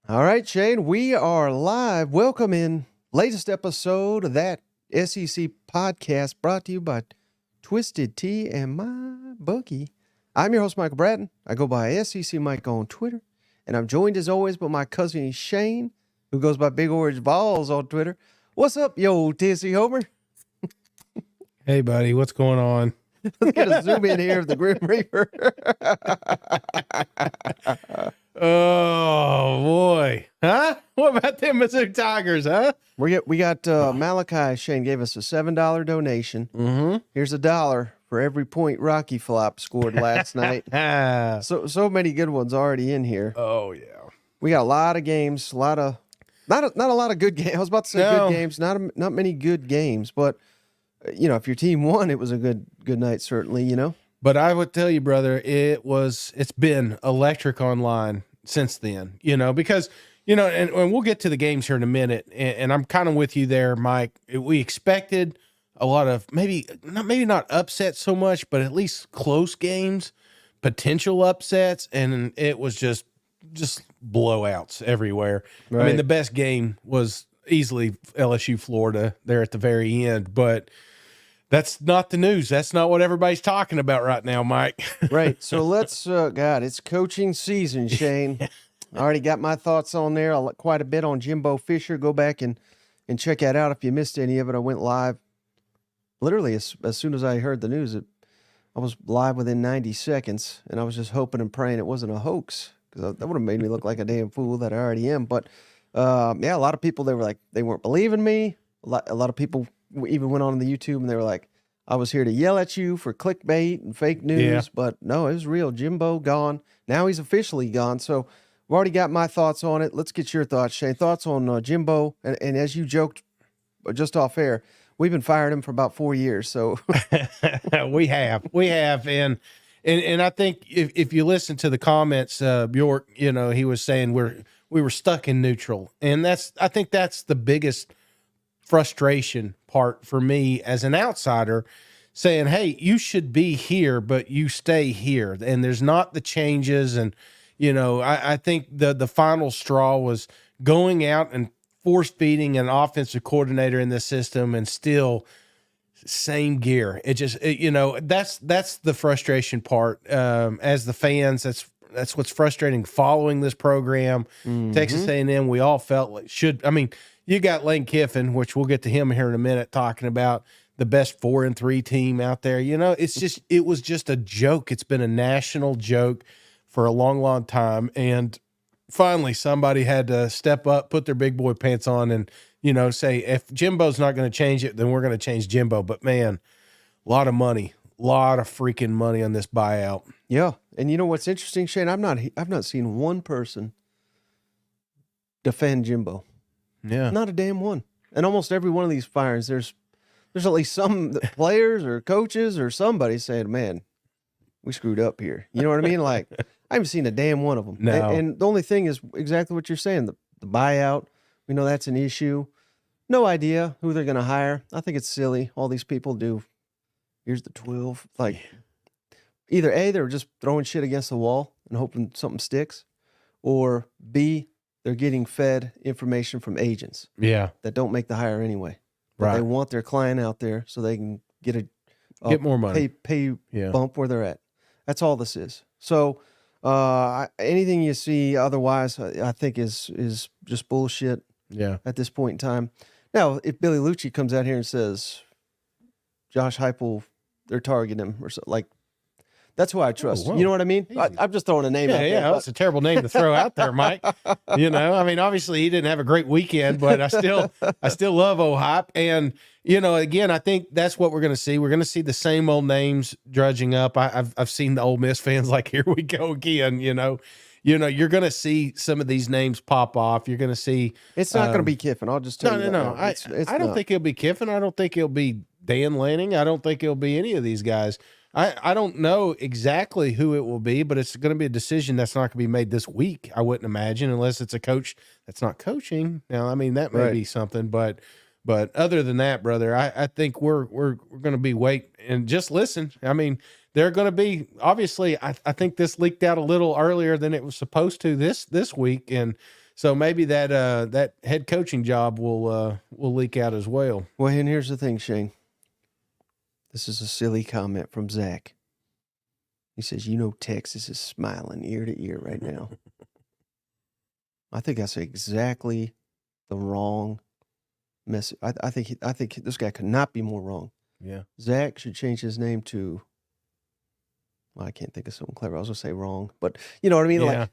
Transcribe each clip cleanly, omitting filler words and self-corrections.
All right, Shane, we are live. Welcome in latest episode of that SEC podcast brought to you by Twisted Tea and my bookie. I'm your host, Michael Bratton. I go by SEC Mike on Twitter, and I'm joined as always by my cousin Shane, who goes by Big Orange Balls on Twitter. What's up, yo, Tissy Homer? Hey, buddy, what's going on? Let's get a zoom in here of the Grim Reaper. Oh, boy. Huh? What about them Mizzou Tigers, huh? We got Malachi. Shane gave us a $7 donation. Mm-hmm. Here's $1 for every point Rocky Flop scored last night. So many good ones already in here. Oh, yeah. We got a lot of games, not a lot of good games. I was about to say good games, not many good games, but if your team won, it was a good night, certainly, But I would tell you, brother, it's been electric online since then, because, and we'll get to the games here in a minute, and I'm kind of with you there, Mike. We expected a lot of maybe not upset so much, but at least close games, potential upsets, and it was just blowouts everywhere. Right. I mean, the best game was easily LSU Florida there at the very end, but that's not the news. That's not what everybody's talking about right now, Mike. Right. So let's, it's coaching season, Shane. I already got my thoughts on there. Quite a bit on Jimbo Fisher. Go back and check that out if you missed any of it. I went live literally as soon as I heard the news. I was live within 90 seconds, and I was just hoping and praying it wasn't a hoax, because that would have made me look like a damn fool that I already am. But, a lot of people, they weren't believing me. A lot of people even went on the YouTube and they were like, I was here to yell at you for clickbait and fake news. Yeah. But no, it was real. Jimbo gone. Now he's officially gone. So I've already got my thoughts on it. Let's get your thoughts, Shane. Thoughts on Jimbo. And as you joked just off air, we've been firing him for about 4 years. So we have. And I think if you listen to the comments, Bjork, he was saying we were stuck in neutral. And I think that's the biggest frustration part for me as an outsider, saying, hey, you should be here, but you stay here. And there's not the changes. And, I think the final straw was going out and force feeding an offensive coordinator in the system and still same gear. That's the frustration part. As the fans, that's what's frustrating following this program. Mm-hmm. Texas A&M, we all felt like you got Lane Kiffin, which we'll get to him here in a minute, talking about the best 4-3 team out there. It was just a joke. It's been a national joke for a long, long time. And finally somebody had to step up, put their big boy pants on and, say, if Jimbo's not going to change it, then we're going to change Jimbo. But man, a lot of freaking money on this buyout. Yeah. And you know what's interesting, Shane? I've not seen one person defend Jimbo. Yeah. Not a damn one. And almost every one of these firings, there's at least some players or coaches or somebody saying, man, we screwed up here. You know what I mean? Like, I haven't seen a damn one of them. No. And the only thing is exactly what you're saying. The buyout, we know that's an issue. No idea who they're going to hire. I think it's silly. All these people do. Here's the 12. Like, either A, they're just throwing shit against the wall and hoping something sticks, or B, they're getting fed information from agents. Yeah. That don't make the hire anyway. But right. They want their client out there so they can get more money. Pay bump where they're at. That's all this is. So anything you see otherwise, I think is just bullshit. Yeah. At this point in time. Now, if Billy Lucci comes out here and says Josh Heupel, they're targeting him or something, like, that's who I trust. You know what I mean? I'm just throwing a name out there. Yeah, that's a terrible name to throw out there, Mike. Obviously he didn't have a great weekend, but I still love Hype. And, again, I think that's what we're going to see. We're going to see the same old names drudging up. I've seen the Ole Miss fans like, here we go again, you're going to see some of these names pop off. You're going to see. It's not going to be Kiffin. I'll just tell you. No. I don't think it'll be Kiffin. I don't think it'll be Dan Lanning. I don't think it'll be any of these guys. I don't know exactly who it will be, but it's going to be a decision that's not going to be made this week, I wouldn't imagine, unless it's a coach that's not coaching. Now, that may be something, but other than that, brother, I think we're going to be wait and just listen. They're going to be, obviously, I think this leaked out a little earlier than it was supposed to this week, and So maybe that head coaching job will leak out as well. Well, and here's the thing, Shane. This is a silly comment from Zach. He says, Texas is smiling ear to ear right now. I think that's exactly the wrong message. I think this guy could not be more wrong. Yeah. Zach should change his name to, well, I can't think of something clever. I was going to say wrong, but you know what I mean? Yeah. Like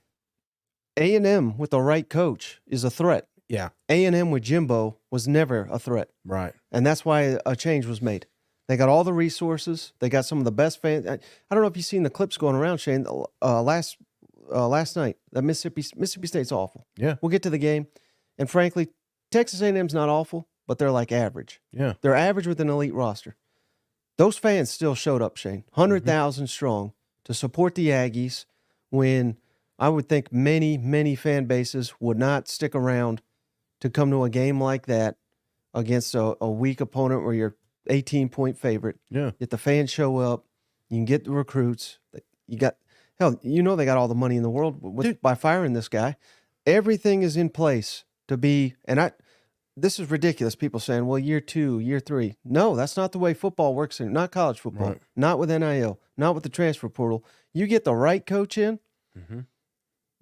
A&M with the right coach is a threat. Yeah. A&M with Jimbo was never a threat. Right. And that's why a change was made. They got all the resources. They got some of the best fans. I don't know if you've seen the clips going around, Shane. Last night, that Mississippi State's awful. Yeah. We'll get to the game. And frankly, Texas A&M's not awful, but they're like average. Yeah. They're average with an elite roster. Those fans still showed up, Shane. 100,000 strong to support the Aggies when I would think many, many fan bases would not stick around to come to a game like that against a weak opponent where you're 18-point favorite. Yeah. Get the fans show up. You can get the recruits. You got they got all the money in the world by firing this guy. Everything is in place to be. And this is ridiculous. People saying, "Well, year 2, year 3." No, that's not the way football works. Not college football. Right. Not with NIL. Not with the transfer portal. You get the right coach in. Mm-hmm.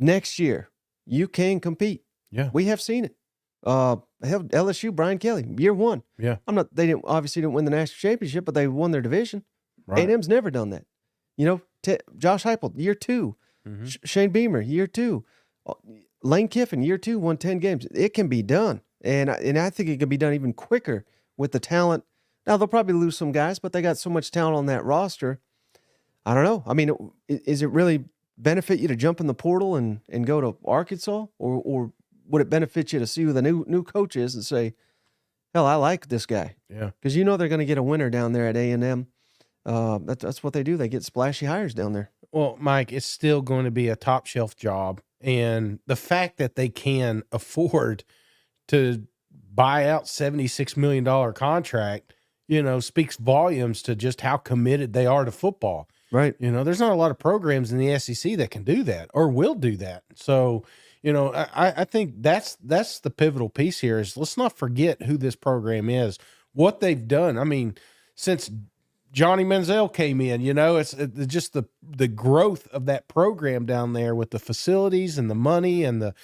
Next year, you can compete. Yeah. We have seen it. LSU, Brian Kelly, year 1. Yeah. They didn't win the national championship, but they won their division. Right. A&M's never done that. Josh Heupel, year 2. Mm-hmm. Shane Beamer, year 2. Lane Kiffin, year 2, won 10 games. It can be done. And I think it can be done even quicker with the talent. Now, they'll probably lose some guys, but they got so much talent on that roster. I don't know. I mean, is it really benefit you to jump in the portal and go to Arkansas? Or would it benefit you to see who the new coach is and say, hell, I like this guy? Yeah. Because they're going to get a winner down there at A&M. That's what they do. They get splashy hires down there. Well, Mike, it's still going to be a top shelf job. And the fact that they can afford to buy out $76 million contract, speaks volumes to just how committed they are to football. Right. There's not a lot of programs in the SEC that can do that or will do that. So, I think that's the pivotal piece here is let's not forget who this program is, what they've done. I mean, since Johnny Manziel came in, it's just the growth of that program down there with the facilities and the money and the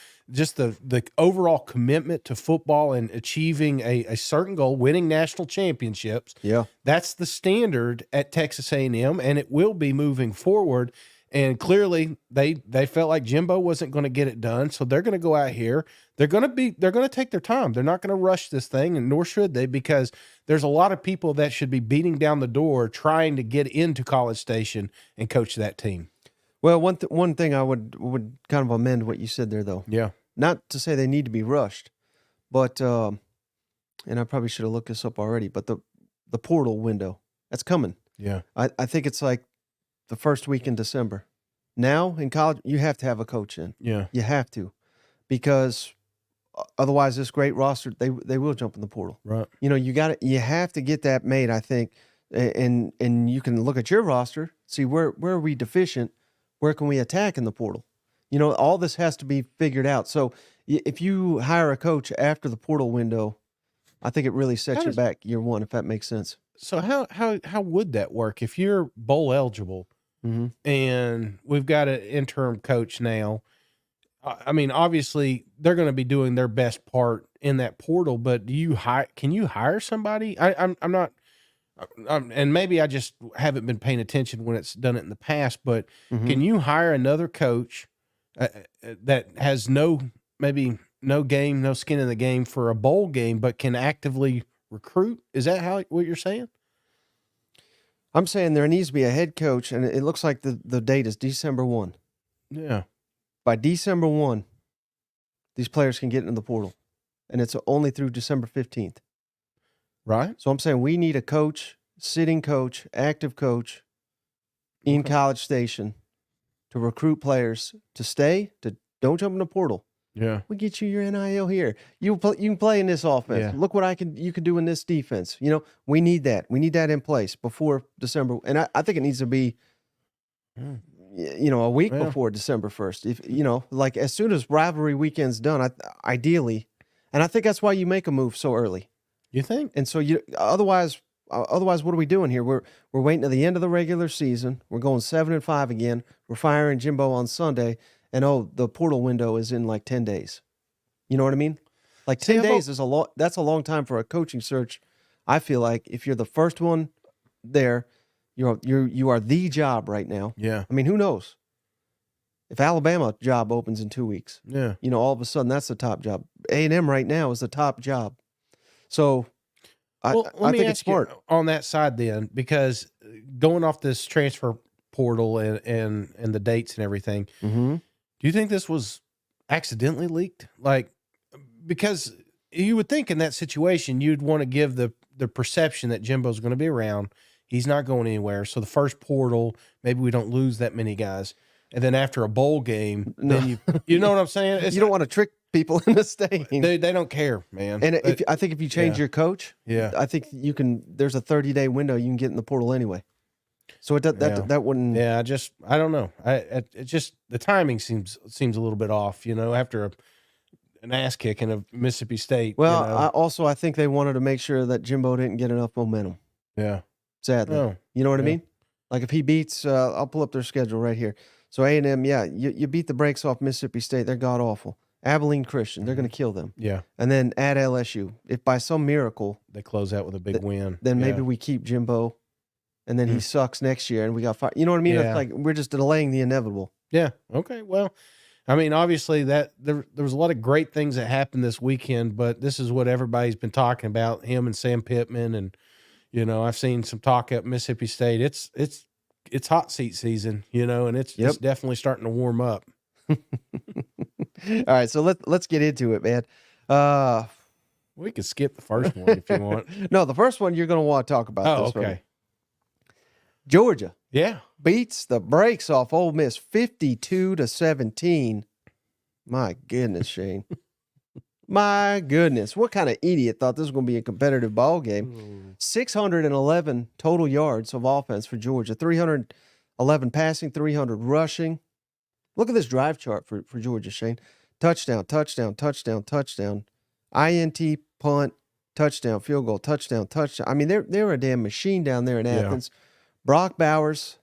overall commitment to football and achieving a certain goal, winning national championships. Yeah. That's the standard at Texas A&M, and it will be moving forward. And clearly they felt like Jimbo wasn't going to get it done. So they're going to go out here. They're going to take their time. They're not going to rush this thing, and nor should they, because there's a lot of people that should be beating down the door trying to get into College Station and coach that team. Well, one thing I would kind of amend what you said there, though. Yeah. Not to say they need to be rushed, but and I probably should have looked this up already, but the portal window, that's coming. Yeah. I think it's like the first week in December. Now in college, you have to have a coach in. Yeah. You have to, because otherwise this great roster, they will jump in the portal. Right. You have to get that made, I think, and you can look at your roster, see where are we deficient, where can we attack in the portal. All this has to be figured out. So if you hire a coach after the portal window, I think it really sets you back year 1, if that makes sense. So how would that work if you're bowl eligible? Mm-hmm. And we've got an interim coach now? I mean, obviously they're going to be doing their best part in that portal, but can you hire somebody? I'm not, and maybe I just haven't been paying attention when it's done it in the past, but can you hire another coach that has no skin in the game for a bowl game, but can actively recruit? Is that what you're saying? I'm saying there needs to be a head coach, and it looks like the date is December 1. Yeah. By December 1, these players can get into the portal, and it's only through December 15th. Right. So I'm saying we need a coach, sitting coach, active coach in College Station to recruit players to stay, to don't jump in the portal. Yeah. We get you your NIL here. You can play in this offense. Yeah. Look what you can do in this defense. We need that. We need that in place before December. And I think it needs to be, a week Yeah. before December 1st. If like as soon as rivalry weekend's done, ideally, and I think that's why you make a move so early. You think? And so otherwise, what are we doing here? We're waiting to the end of the regular season. We're going 7-5 again. We're firing Jimbo on Sunday, and the portal window is in like 10 days. You know what I mean? Like 10 days is a lot. That's a long time for a coaching search. I feel like if you're the first one there, you are the job right now. Yeah. I mean, who knows? If Alabama job opens in 2 weeks, Yeah. all of a sudden that's the top job. A&M right now is the top job. So I think it's smart on that side then, because going off this transfer portal and the dates and everything, Mm-hmm. do you think this was accidentally leaked? Like, because you would think in that situation, you'd want to give the perception that Jimbo's going to be around. He's not going anywhere. So the first portal, maybe we don't lose that many guys. And then after a bowl game, then you know what I'm saying? You don't want to trick people into staying. They don't care, man. And I think if you change your coach, I think you can. There's a 30-day window you can get in the portal anyway. So that wouldn't. Yeah, I don't know. It just the timing seems a little bit off. After an ass kicking of Mississippi State. Well, I think they wanted to make sure that Jimbo didn't get enough momentum. Yeah. Sadly, you know what I mean? Like if he beats, I'll pull up their schedule right here. So A&M, you beat the brakes off Mississippi State. They're god awful. Abilene Christian, they're going to kill them. Yeah. And then at LSU, if by some miracle they close out with a big win, then maybe we keep Jimbo, and then he sucks next year, and we got fired. You know what I mean? Yeah. It's like we're just delaying the inevitable. Yeah. Okay. Well, I mean, obviously that there was a lot of great things that happened this weekend, but this is what everybody's been talking about. Him and Sam Pittman, and I've seen some talk at Mississippi State. It's hot seat season, and it's definitely starting to warm up. All right, so let's get into it, man. We could skip the first one if you want. No, the first one you're going to want to talk about. Oh, this okay. Georgia, beats the brakes off Ole Miss 52-17. My goodness, Shane. My goodness, what kind of idiot thought this was going to be a competitive ball game? 611 total yards of offense for Georgia, 311 passing, 300 rushing. Look at this drive chart for Georgia, Shane. Touchdown, touchdown, touchdown, touchdown. INT, punt, touchdown, field goal, touchdown, touchdown. I mean, they're a damn machine down there in Athens. Brock Bowers,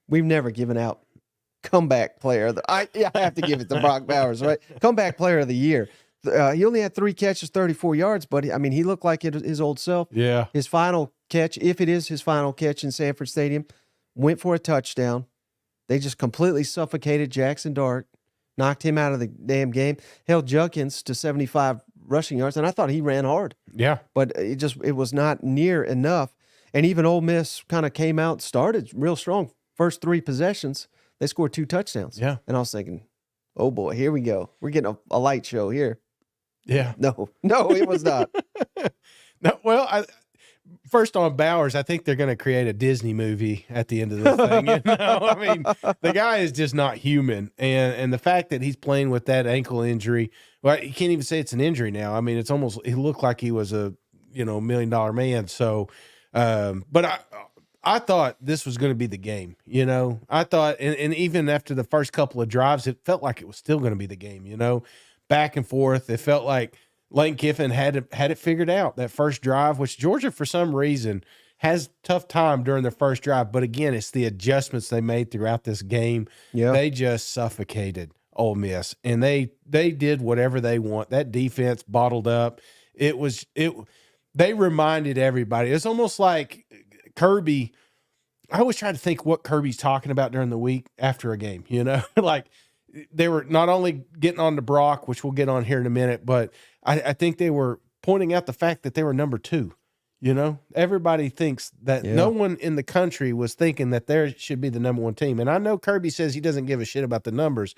we've never given out comeback player. I have to give it to Brock Bowers, right? Comeback player of the year. He only had 3 catches, 34 yards, but I mean, he looked like his old self. Yeah. His final catch, if it is his final catch in Sanford Stadium, went for a touchdown. They just completely suffocated Jackson Dart, knocked him out of the damn game, held Judkins to 75 rushing yards, and I thought he ran hard. Yeah. But it was not near enough. And even Ole Miss kind of came out, started real strong. First 3 possessions, they scored 2 touchdowns. Yeah. And I was thinking, oh boy, here we go. We're getting a light show here. Yeah. No, it was not. No, well, first on Bowers, I think they're going to create a Disney movie at the end of this thing. I mean, the guy is just not human, and the fact that he's playing with that ankle injury, well, you can't even say it's an injury now. I mean, it's almost he looked like he was a $1 million man. So, but I thought this was going to be the game. I thought, and even after the first couple of drives, it felt like it was still going to be the game. Back and forth. It felt like Lane Kiffin had it figured out that first drive, which Georgia, for some reason, has tough time during the first drive. But again, it's the adjustments they made throughout this game. Yeah. They just suffocated Ole Miss, and they did whatever they want. That defense bottled up. They reminded everybody. It's almost like Kirby. I always try to think what Kirby's talking about during the week after a game. Like. They were not only getting on to Brock, which we'll get on here in a minute, but I think they were pointing out the fact that they were number 2. Everybody thinks that no one in the country was thinking that there should be the number 1 team. And I know Kirby says he doesn't give a shit about the numbers,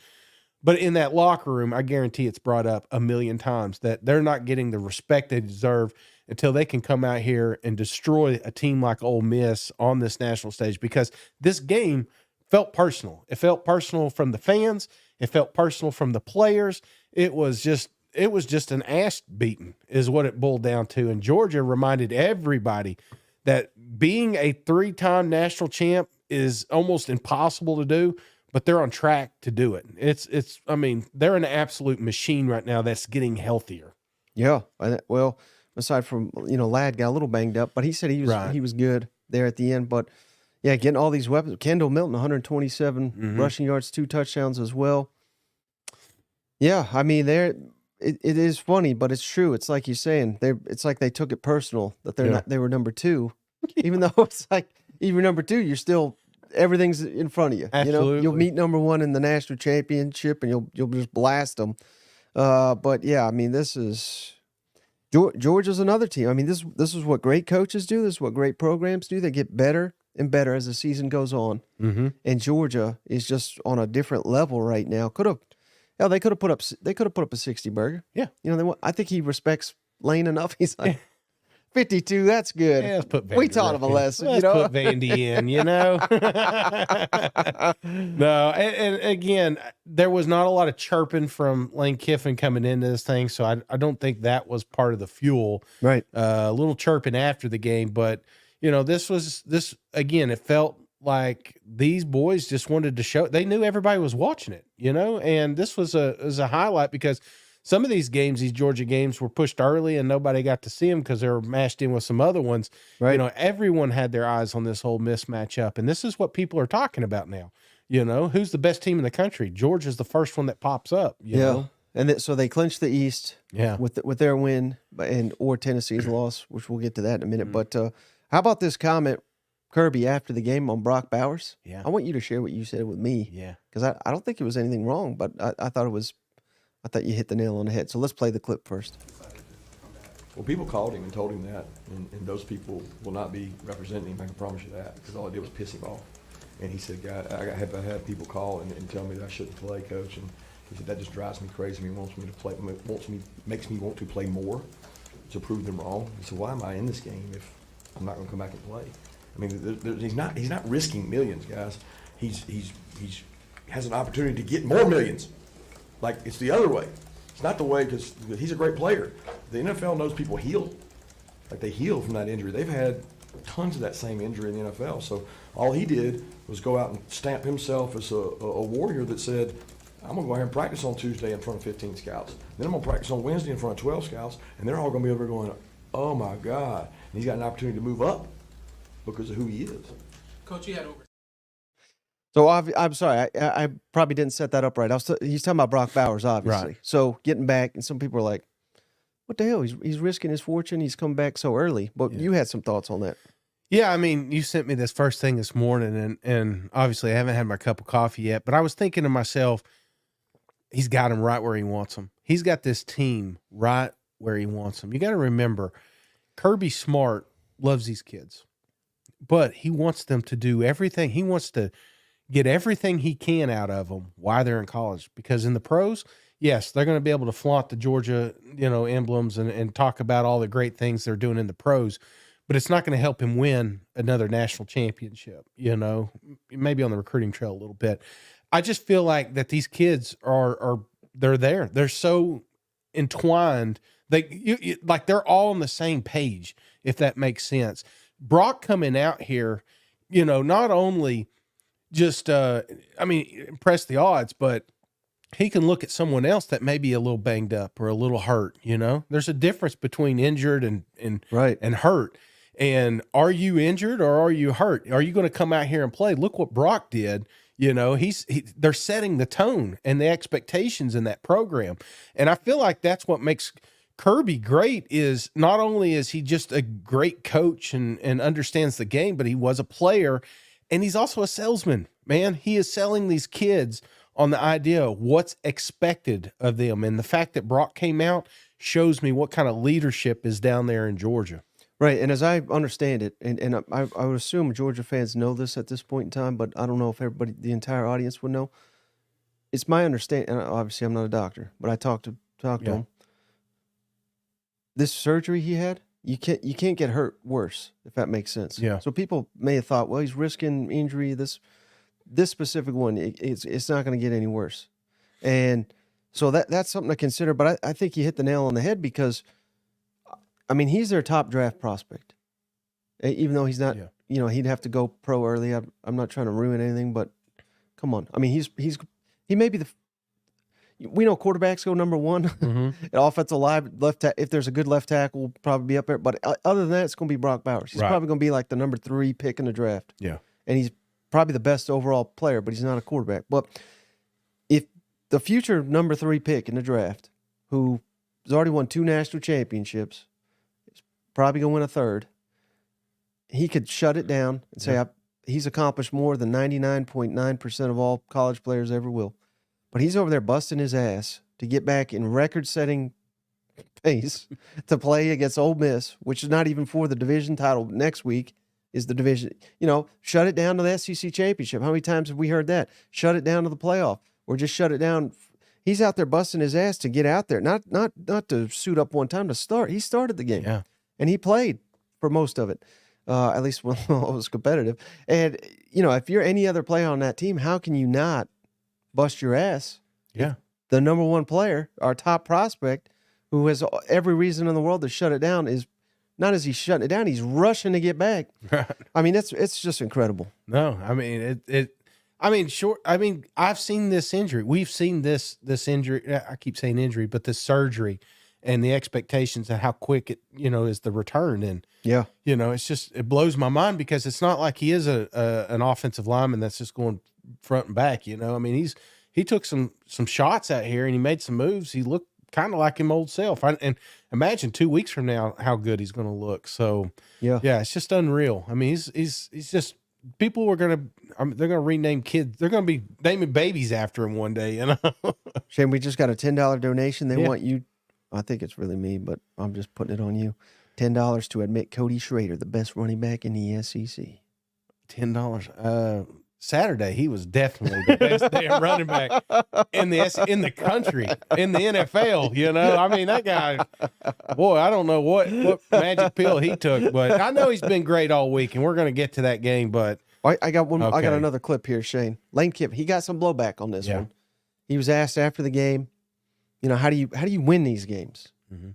but in that locker room, I guarantee it's brought up a million times that they're not getting the respect they deserve until they can come out here and destroy a team like Ole Miss on this national stage, because this game felt personal. It felt personal from the fans. It felt personal from the players. It was just an ass beating is what it boiled down to. And Georgia reminded everybody that being a 3-time national champ is almost impossible to do, but they're on track to do it. I mean, they're an absolute machine right now that's getting healthier. Yeah. Well, aside from, Ladd got a little banged up, but he said he was good there at the end. But yeah, getting all these weapons. Kendall Milton, 127 rushing yards, 2 touchdowns as well. Yeah, I mean, it is funny, but it's true. It's like you're saying. It's like they took it personal that they were number 2, even though it's like even number 2, you're still everything's in front of you. Absolutely. You'll meet number 1 in the national championship, and you'll just blast them. But yeah, I mean, this is Georgia's another team. I mean, this is what great coaches do. This is what great programs do. They get better and better as the season goes on. Mm-hmm. And Georgia is just on a different level right now. They could have put up a 60 burger. Yeah. I think he respects Lane enough. He's like, 52, that's good. Yeah, let's put Vandy we taught him a lesson. Let's put Vandy in, No, and again, there was not a lot of chirping from Lane Kiffin coming into this thing, so I don't think that was part of the fuel. Right. A little chirping after the game, but this again, it felt like these boys just wanted to show. They knew everybody was watching it, and this was a highlight because some of these games, these Georgia games, were pushed early and nobody got to see them because they were mashed in with some other ones. Right. Everyone had their eyes on this whole mismatch up, and this is what people are talking about now. Who's the best team in the country? Georgia's the first one that pops up. You know? And so they clinched the East. Yeah. With their win or Tennessee's loss, which we'll get to that in a minute. But how about this comment, Kirby, after the game on Brock Bowers? Yeah. I want you to share what you said with me. Yeah. Because I don't think it was anything wrong, but I thought you hit the nail on the head. So let's play the clip first. Well, people called him and told him that, and those people will not be representing him, I can promise you that, because all I did was piss him off. And he said, God, I had people call and tell me that I shouldn't play, Coach, and he said, that just drives me crazy. He wants me to play, makes me want to play more to prove them wrong. He said, why am I in this game if I'm not going to come back and play? I mean, he's not risking millions, guys. He's has an opportunity to get more millions. Like, it's the other way. It's not the way because he's a great player. The NFL knows people heal. Like, they heal from that injury. They've had tons of that same injury in the NFL. So all he did was go out and stamp himself as a warrior that said, I'm going to go ahead and practice on Tuesday in front of 15 scouts. Then I'm going to practice on Wednesday in front of 12 scouts. And they're all going to be over going, oh, my God. And he's got an opportunity to move up because of who he is. Coach, you had over. So I'm sorry, I probably didn't set that up right. He's talking about Brock Bowers, obviously. Right. So getting back, and some people are like, "What the hell? He's risking his fortune. He's come back so early." But you had some thoughts on that. Yeah, I mean, you sent me this first thing this morning, and obviously I haven't had my cup of coffee yet. But I was thinking to myself, he's got him right where he wants him. He's got this team right where he wants them. You got to remember, Kirby Smart loves these kids, but he wants them to do everything. He wants to get everything he can out of them while they're in college, because in the pros, yes, they're going to be able to flaunt the Georgia, emblems and talk about all the great things they're doing in the pros, but it's not going to help him win another national championship, maybe on the recruiting trail a little bit. I just feel like that these kids they're there. They're so entwined. They're all on the same page, if that makes sense. Brock coming out here, not only just, impress the odds, but he can look at someone else that may be a little banged up or a little hurt. There's a difference between injured and hurt. And are you injured or are you hurt? Are you going to come out here and play? Look what Brock did. They're setting the tone and the expectations in that program. And I feel like that's what makes Kirby great, is not only is he just a great coach and understands the game, but he was a player. And he's also a salesman, man. He is selling these kids on the idea of what's expected of them. And the fact that Brock came out shows me what kind of leadership is down there in Georgia. Right. And as I understand it, and I would assume Georgia fans know this at this point in time, but I don't know if the entire audience would know. It's my understanding, and obviously I'm not a doctor, but I talked to him. This surgery he had, you can't get hurt worse, if that makes sense. Yeah. So people may have thought, well, he's risking injury. This specific one, it's not going to get any worse, and so that's something to consider. But I think you hit the nail on the head, because, I mean, he's their top draft prospect, even though he's not. He'd have to go pro early. I'm not trying to ruin anything, but Come on. I mean, he may be we know quarterbacks go number one. Mm-hmm. Offensive line, if there's a good left tackle, will probably be up there. But other than that, it's going to be Brock Bowers. He's probably going to be like the number 3 pick in the draft. Yeah. And he's probably the best overall player, but he's not a quarterback. But if the future number 3 pick in the draft, who has already won 2 national championships, is probably going to win a third, he could shut it down and say, he's accomplished more than 99.9% of all college players ever will. But he's over there busting his ass to get back in record-setting pace to play against Ole Miss, which is not even for the division title. Next week is the division. Shut it down to the SEC championship. How many times have we heard that? Shut it down to the playoff, or just shut it down. He's out there busting his ass to get out there, not to suit up one time to start. He started the game, and he played for most of it, at least when it was competitive. And if you're any other player on that team, how can you not bust your ass? Yeah. The number 1 player, our top prospect, who has every reason in the world to shut it down, is not as he's shutting it down, he's rushing to get back. Right. I mean, it's just incredible. No, I mean I've seen this injury. We've seen this injury. I keep saying injury, but this surgery and the expectations of how quick it, is the return. And it blows my mind, because it's not like he is an offensive lineman that's just going front and back. I mean, he took some shots out here and he made some moves. He looked kind of like him old self. And imagine 2 weeks from now how good he's going to look. So yeah, it's just unreal. I mean, he's just, people they're going to rename kids. They're going to be naming babies after him one day. Shane, we just got a $10 donation. They want you. I think it's really me, but I'm just putting it on you. $10 to admit Cody Schrader, the best running back in the SEC. $10. Saturday, he was definitely the best damn running back in the country, in the NFL. I mean, that guy, boy, I don't know what magic pill he took, but I know he's been great all week, and we're going to get to that game. But I got one. Okay. I got another clip here, Shane. Lane Kiffin, he got some blowback on this one. He was asked after the game, how do you win these games? Mm-hmm.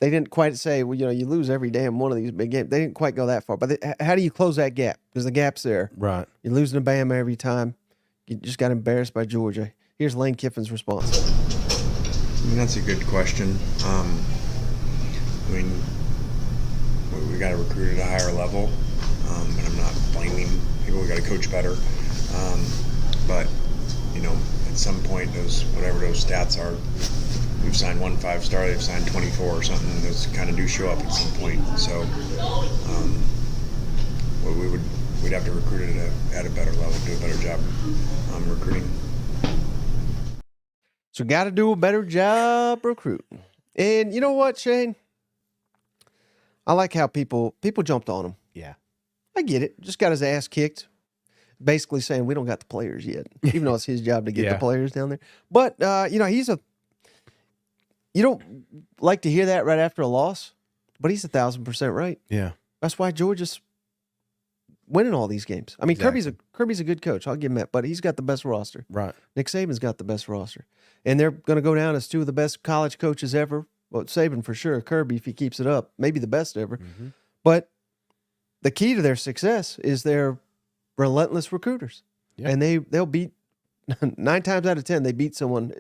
They didn't quite say, well, you lose every damn one of these big games. They didn't quite go that far. But how do you close that gap? Because the gap's there. Right. You're losing to Bama every time. You just got embarrassed by Georgia. Here's Lane Kiffin's response. I mean, that's a good question. I mean, we got to recruit at a higher level, and I'm not blaming people. We got to coach better. But, at some point, whatever those stats are, we've signed 1 5-star, they've signed 24 or something. Those kind of do show up at some point. So we'd have to recruit it at a better level, do a better job recruiting. So got to do a better job recruiting. And you know what, Shane? I like how people jumped on him. Yeah. I get it. Just got his ass kicked. Basically saying we don't got the players yet, even though it's his job to get the players down there. But, you don't like to hear that right after a loss, but he's 1,000% right. Yeah. That's why Georgia's winning all these games. I mean, Exactly. Kirby's a good coach. I'll give him that, but he's got the best roster. Right. Nick Saban's got the best roster. And they're going to go down as 2 of the best college coaches ever. Well, Saban for sure. Kirby, if he keeps it up, maybe the best ever. Mm-hmm. But the key to their success is their relentless recruiters. Yeah. And they'll beat 9 times out of 10, they beat someone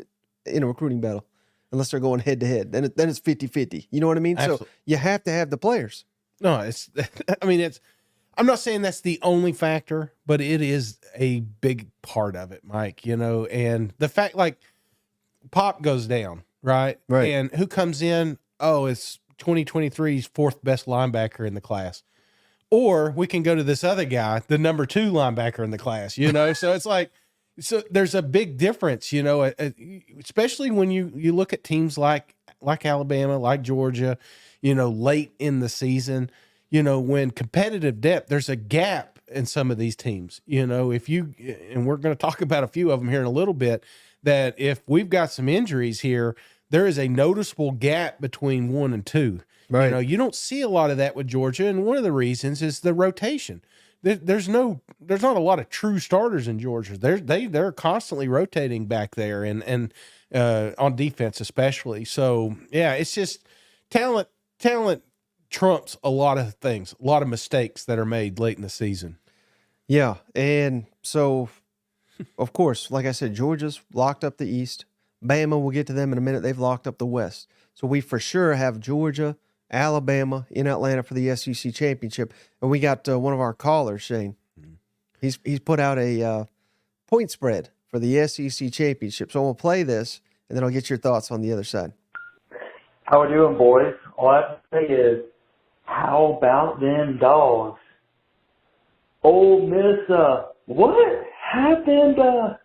in a recruiting battle. Unless they're going head to head, then it's 50-50. You know what I mean? Absolutely. So you have to have the players. No, I'm not saying that's the only factor, but it is a big part of it, Mike, and the fact, like, Pop goes down, right? Right. And who comes in? Oh, it's 2023's 4th best linebacker in the class. Or we can go to this other guy, the number 2 linebacker in the class, So it's like, so there's a big difference, especially when you look at teams like Alabama, like Georgia, late in the season, when competitive depth, there's a gap in some of these teams, and we're going to talk about a few of them here in a little bit, that if we've got some injuries here, there is a noticeable gap between 1 and 2. Right. You don't see a lot of that with Georgia. And one of the reasons is the rotation. There's not a lot of true starters in Georgia. They're constantly rotating back there and on defense especially. So yeah, it's just talent trumps a lot of things, a lot of mistakes that are made late in the season. Yeah, and so of course, like I said, Georgia's locked up the East. Bama, we'll get to them in a minute. They've locked up the West. So we for sure have Georgia, Alabama in Atlanta for the SEC championship. And we got one of our callers, Shane. He's put out a point spread for the SEC championship. So we'll play this, and then I'll get your thoughts on the other side. How we doing, boys? All I have to say is, how about them dogs? Ole Miss, what happened?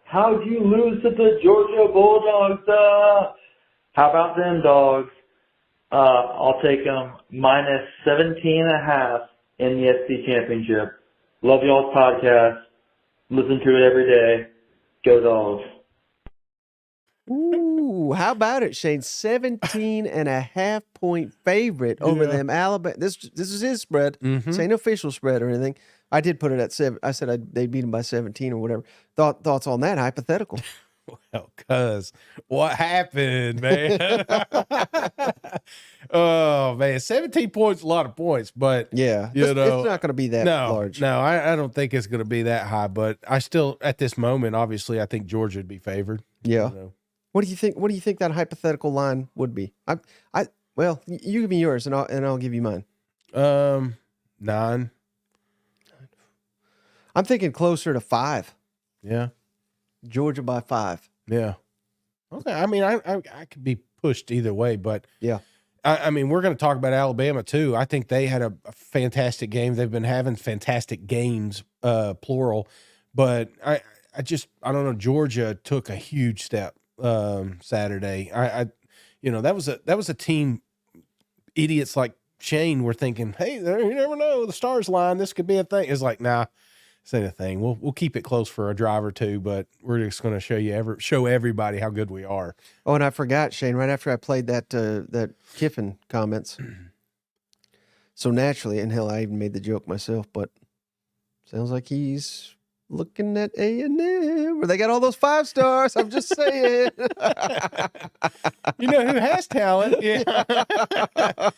How'd you lose to the Georgia Bulldogs? How about them dogs? I'll take them minus 17.5 in the SEC championship. Love y'all's podcast. Listen to it every day. Go Dogs. Ooh, how about it, Shane? 17.5 point favorite over them Alabama. This is his spread. This ain't official spread or anything. I did put it at 7. I said they beat him by 17 or whatever. Thoughts on that? Hypothetical. Well, cuz what happened, man? Oh, man. 17 points, a lot of points, but Yeah, you know, it's not going to be that large. No, I don't think it's going to be that high, but I still, at this moment, obviously, I think Georgia would be favored. Yeah. You know. What do you think? What do you think that hypothetical line would be? Well, you give me yours, and I'll give you mine. 9. I'm thinking closer to 5. Yeah. Georgia by 5. Yeah. Okay. I mean, I could be pushed either way, but Yeah. I mean, we're going to talk about Alabama too. I think they had a fantastic game. They've been having fantastic games, plural, but I don't know. Georgia took a huge step Saturday. That was a team. Idiots like Shane were thinking, hey, you never know, the stars line. This could be a thing. It's like, nah, this ain't a thing. We'll keep it close for a drive or two, but we're just going to show everybody how good we are. Oh, and I forgot, Shane. Right after I played that Kiffin comments, so naturally, and hell, I even made the joke myself. But sounds like he's looking at A&M, where they got all those 5 stars. I'm just saying. You know who has talent? Yeah.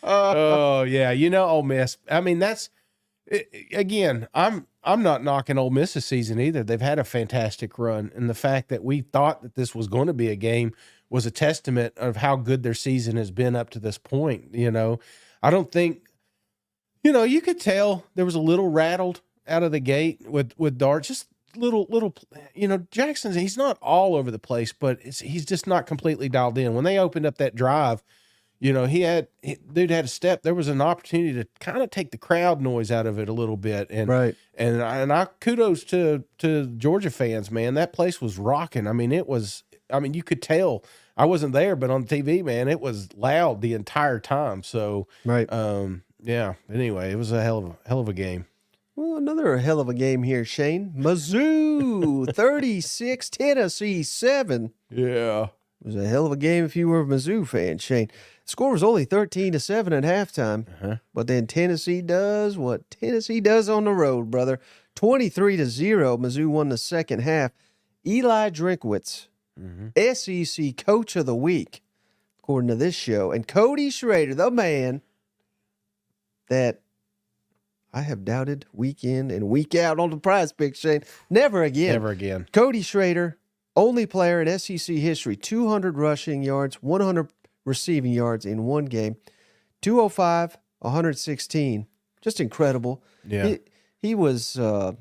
Oh yeah. Ole Miss. I mean, again. I'm not knocking Ole Miss this season either. They've had a fantastic run, and the fact that we thought that this was going to be a game was a testament of how good their season has been up to this point. I don't think, you could tell there was a little rattled out of the gate with Dart, just little, Jackson, he's not all over the place, but he's just not completely dialed in. When they opened up that drive, dude had a step. There was an opportunity to kind of take the crowd noise out of it a little bit. And Right. And I kudos to Georgia fans, man. That place was rocking. I mean, you could tell. I wasn't there, but on TV, man, it was loud the entire time. So, Right. yeah. Anyway, it was a hell of a game. Well, another hell of a game here, Shane. Mizzou 36, Tennessee 7. Yeah. It was a hell of a game if you were a Mizzou fan, Shane. The score was only 13-7 at halftime, but then Tennessee does what Tennessee does on the road, brother. 23-0, Mizzou won the second half. Eli Drinkwitz, SEC Coach of the Week, according to this show, and Cody Schrader, the man that I have doubted week in and week out on the Prize Picks, Shane. Never again. Never again. Cody Schrader, only player in SEC history, 200 rushing yards, 100 receiving yards in one game, 205, 116. Just incredible. Yeah. He was, I'm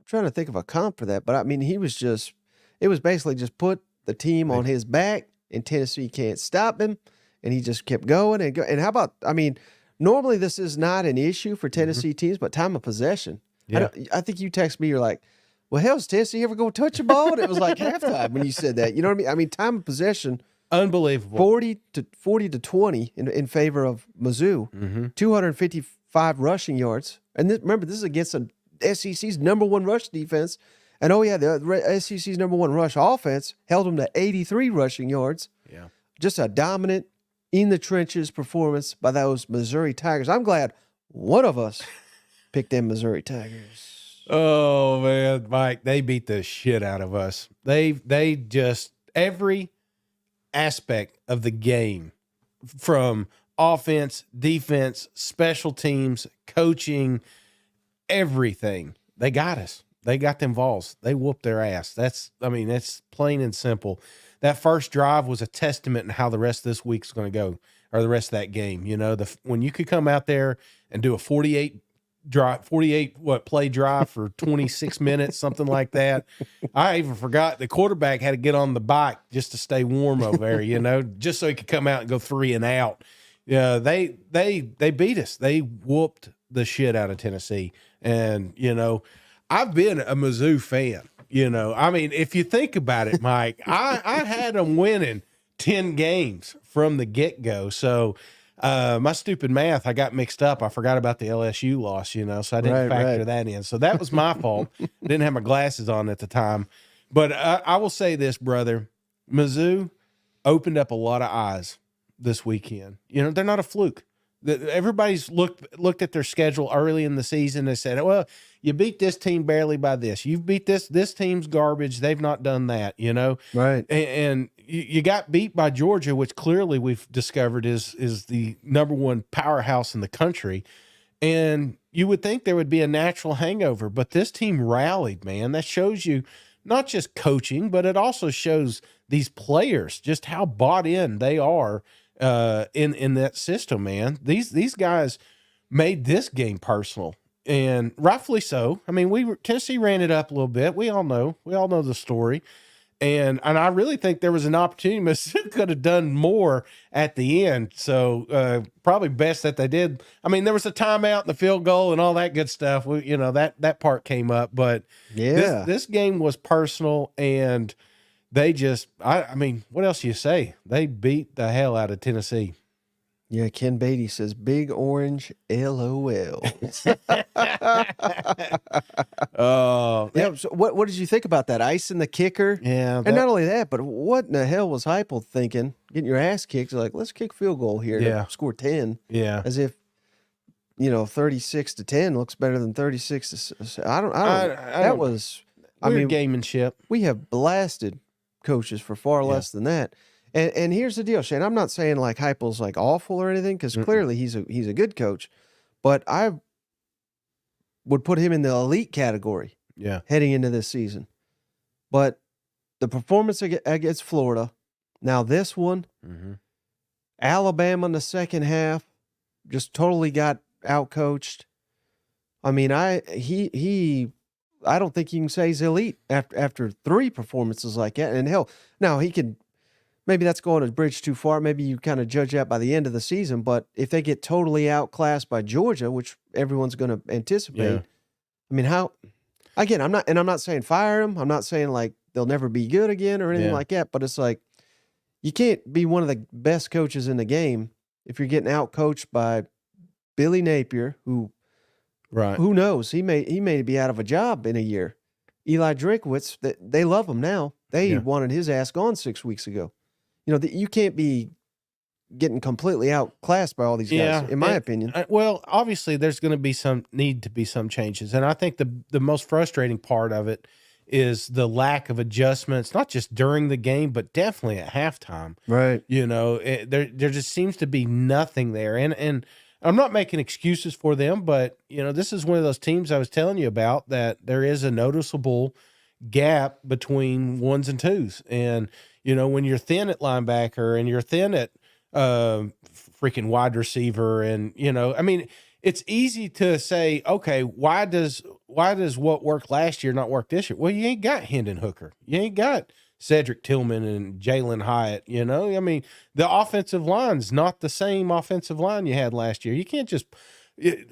trying to think of a comp for that, but I mean, it was basically just put the team on his back and Tennessee can't stop him. And he just kept going and go. And how about, I mean, normally this is not an issue for Tennessee teams, but time of possession. Yeah. I think you text me, you're like, well, hell's Tennessee ever going to touch a ball? And it was like halftime when you said that. You know what I mean? I mean, time of possession, Unbelievable. 40 to 20 in favor of Mizzou. 255 rushing yards. And remember, this is against the SEC's number 1 rush defense. And the SEC's number 1 rush offense held them to 83 rushing yards. Yeah. Just a dominant in the trenches performance by those Missouri Tigers. I'm glad one of us picked them Missouri Tigers. Oh man, Mike, they beat the shit out of us. They just every aspect of the game, from offense, defense, special teams, coaching, everything. They got us. They got them Vols. They whooped their ass. That's plain and simple. That first drive was a testament to how the rest of this week's going to go, or the rest of that game. You know, when you could come out there and do a 48 play drive for 26 minutes, something like that. I even forgot the quarterback had to get on the bike just to stay warm over there, you know, just so he could come out and go 3 and out. Yeah, they beat us. They whooped the shit out of Tennessee. And, you know, I've been a Mizzou fan. You know, I mean, if you think about it, Mike, I had them winning 10 games from the get-go. So my stupid math, I got mixed up. I forgot about the LSU loss, you know, so I didn't factor that in. So that was my fault. I didn't have my glasses on at the time. But I will say this, brother. Mizzou opened up a lot of eyes this weekend. You know, they're not a fluke. Everybody's looked at their schedule early in the season and said, well, you beat this team barely by this. You've beat this team's garbage. They've not done that, you know? Right. And you got beat by Georgia, which clearly we've discovered is the #1 powerhouse in the country. And you would think there would be a natural hangover, but this team rallied, man. That shows you not just coaching, but it also shows these players just how bought in they are in that system, man. These guys made this game personal, and rightfully so. I mean, Tennessee ran it up a little bit. We all know the story, and I really think there was an opportunity. Mizzou could have done more at the end. So probably best that they did. I mean, there was a timeout and the field goal and all that good stuff. You know, that part came up, but yeah, this game was personal, and they just, I mean, what else do you say? They beat the hell out of Tennessee. Yeah, Ken Beatty says, "Big Orange, LOL." Yeah. So what did you think about that? Ice in the kicker? Yeah. And not only that, but what in the hell was Heupel thinking? Getting your ass kicked, like, let's kick field goal here to score 10. Yeah. As if, you know, 36-10 looks better than 36 to. I don't. That was. Weird I mean, gamemanship. we have blasted coaches for far less than that. And here's the deal, Shane. I'm not saying like Heupel's like awful or anything, because clearly he's a good coach, but I would put him in the elite category. Yeah. Heading into this season, but the performance against Florida, now this one, Alabama in the second half, just totally got outcoached. I mean, I don't think you can say he's elite after 3 performances like that. And hell, now he could. Maybe that's going a bridge too far. Maybe you kind of judge that by the end of the season. But if they get totally outclassed by Georgia, which everyone's going to anticipate, I mean, how? Again, I'm not saying fire them. I'm not saying like they'll never be good again or anything like that. But it's like you can't be one of the best coaches in the game if you're getting outcoached by Billy Napier, who knows, he may be out of a job in a year. Eli Drinkwitz, they love him now. They wanted his ass gone 6 weeks ago. You know, you can't be getting completely outclassed by all these guys, in my opinion. Well, obviously, there's going to be some changes, and I think the most frustrating part of it is the lack of adjustments, not just during the game, but definitely at halftime. Right. You know, there just seems to be nothing there, and I'm not making excuses for them, but you know, this is one of those teams I was telling you about that there is a noticeable gap between ones and twos. And, you know, when you're thin at linebacker and you're thin at freaking wide receiver, and, you know, I mean, it's easy to say, okay, why does what worked last year not work this year? Well, you ain't got Hendon Hooker. You ain't got Cedric Tillman and Jalen Hyatt, you know? I mean, the offensive line's not the same offensive line you had last year. You can't just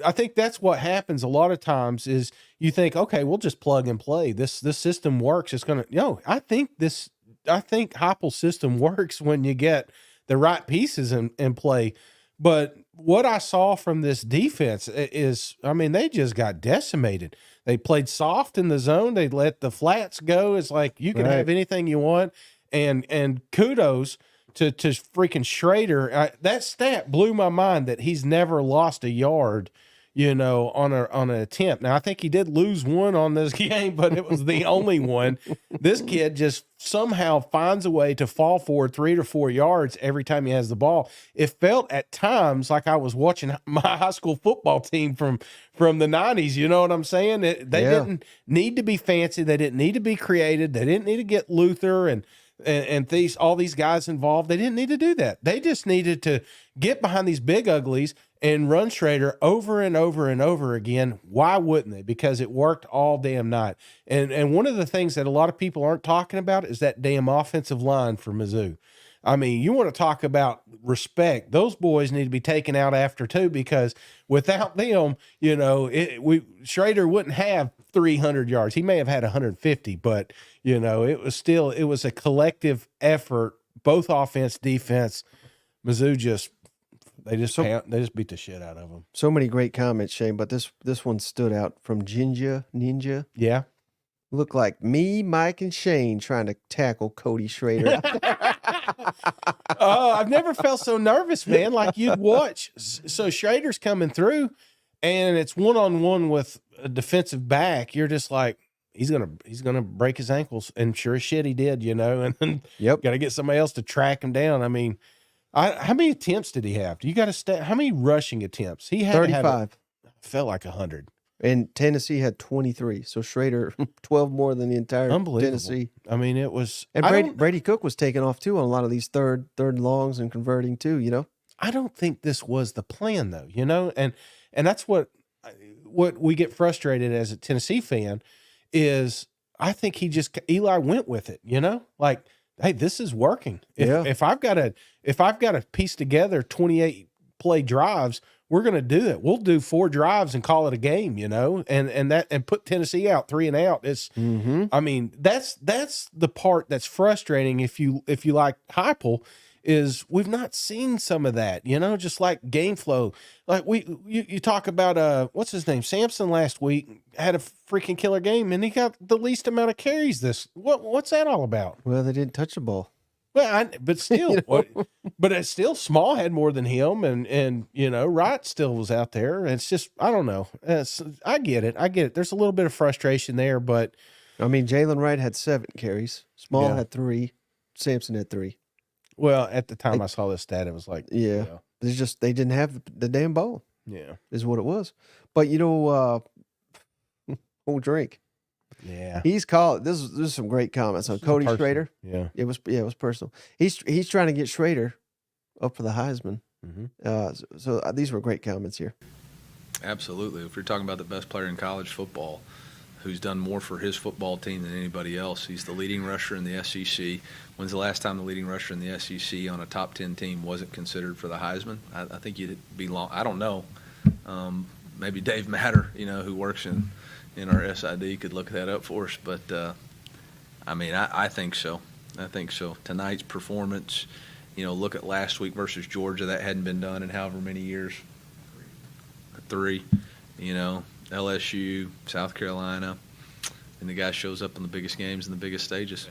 I think that's what happens a lot of times is you think, okay, we'll just plug and play. This system works. It's going to, I think Heupel's system works when you get the right pieces in play. But what I saw from this defense is, I mean, they just got decimated. They played soft in the zone. They let the flats go. It's like you can have anything you want. And kudos to freaking Schrader. That stat blew my mind that he's never lost a yard, on an attempt. Now I think he did lose one on this game, but it was the only one. This kid just somehow finds a way to fall forward 3 to 4 yards every time he has the ball. It felt at times like I was watching my high school football team from the 90s. You know what I'm saying? They didn't need to be fancy. They didn't need to be creative. They didn't need to get Luther and all these guys involved. They didn't need to do that. They just needed to get behind these big uglies and run Schrader over and over and over again. Why wouldn't they? Because it worked all damn night. And one of the things that a lot of people aren't talking about is that damn offensive line for Mizzou. I mean, you want to talk about respect. Those boys need to be taken out after too, because without them, Schrader wouldn't have 300 yards. He may have had 150, but it was a collective effort, both offense, defense. Mizzou they just beat the shit out of them. So many great comments, Shane, but this one stood out from Ninja. Yeah. Looked like me, Mike, and Shane trying to tackle Cody Schrader. Oh, I've never felt so nervous, man. Like you'd watch. So Schrader's coming through, and it's one-on-one with a defensive back. You're just like, he's gonna break his ankles, and sure as shit he did, and then got to get somebody else to track him down. I mean, how many attempts did he have? You got to how many rushing attempts? He had 35. Felt like 100. And Tennessee had 23. So Schrader, 12 more than the entire Tennessee. I mean, it was. And Brady Cook was taking off too on a lot of these third longs and converting too, I don't think this was the plan though, and that's what we get frustrated as a Tennessee fan is I think Eli went with it, like, hey, this is working. If I've got to piece together 28 play drives, we're going to do it. We'll do 4 drives and call it a game, and put Tennessee out 3 and out. It's, I mean, that's the part that's frustrating. If you like Heupel, is we've not seen some of that, just like game flow. Like you talk about, what's his name? Sampson last week had a freaking killer game and he got the least amount of carries what's that all about? Well, they didn't touch the ball. Well, but still, but it's still Small had more than him, and Wright still was out there. It's just, I don't know. I get it. There's a little bit of frustration there, but I mean, Jalen Wright had 7 carries. Small had 3. Sampson had 3. Well, at the time I saw this stat, it was like, it's just they didn't have the damn ball. Yeah, is what it was. But old Drake. Yeah, he's called. This is some great comments on Cody Schrader. Yeah, it was personal. He's trying to get Schrader up for the Heisman. So these were great comments here. Absolutely. If you're talking about the best player in college football, who's done more for his football team than anybody else, he's the leading rusher in the SEC. When's the last time the leading rusher in the SEC on a top 10 team wasn't considered for the Heisman? I think you'd be long. I don't know. Maybe Dave Matter, who works in our SID could look that up for us. But, I mean, I think so. I think so. Tonight's performance, look at last week versus Georgia. That hadn't been done in however many years. 3, LSU, South Carolina. And the guy shows up in the biggest games and the biggest stages.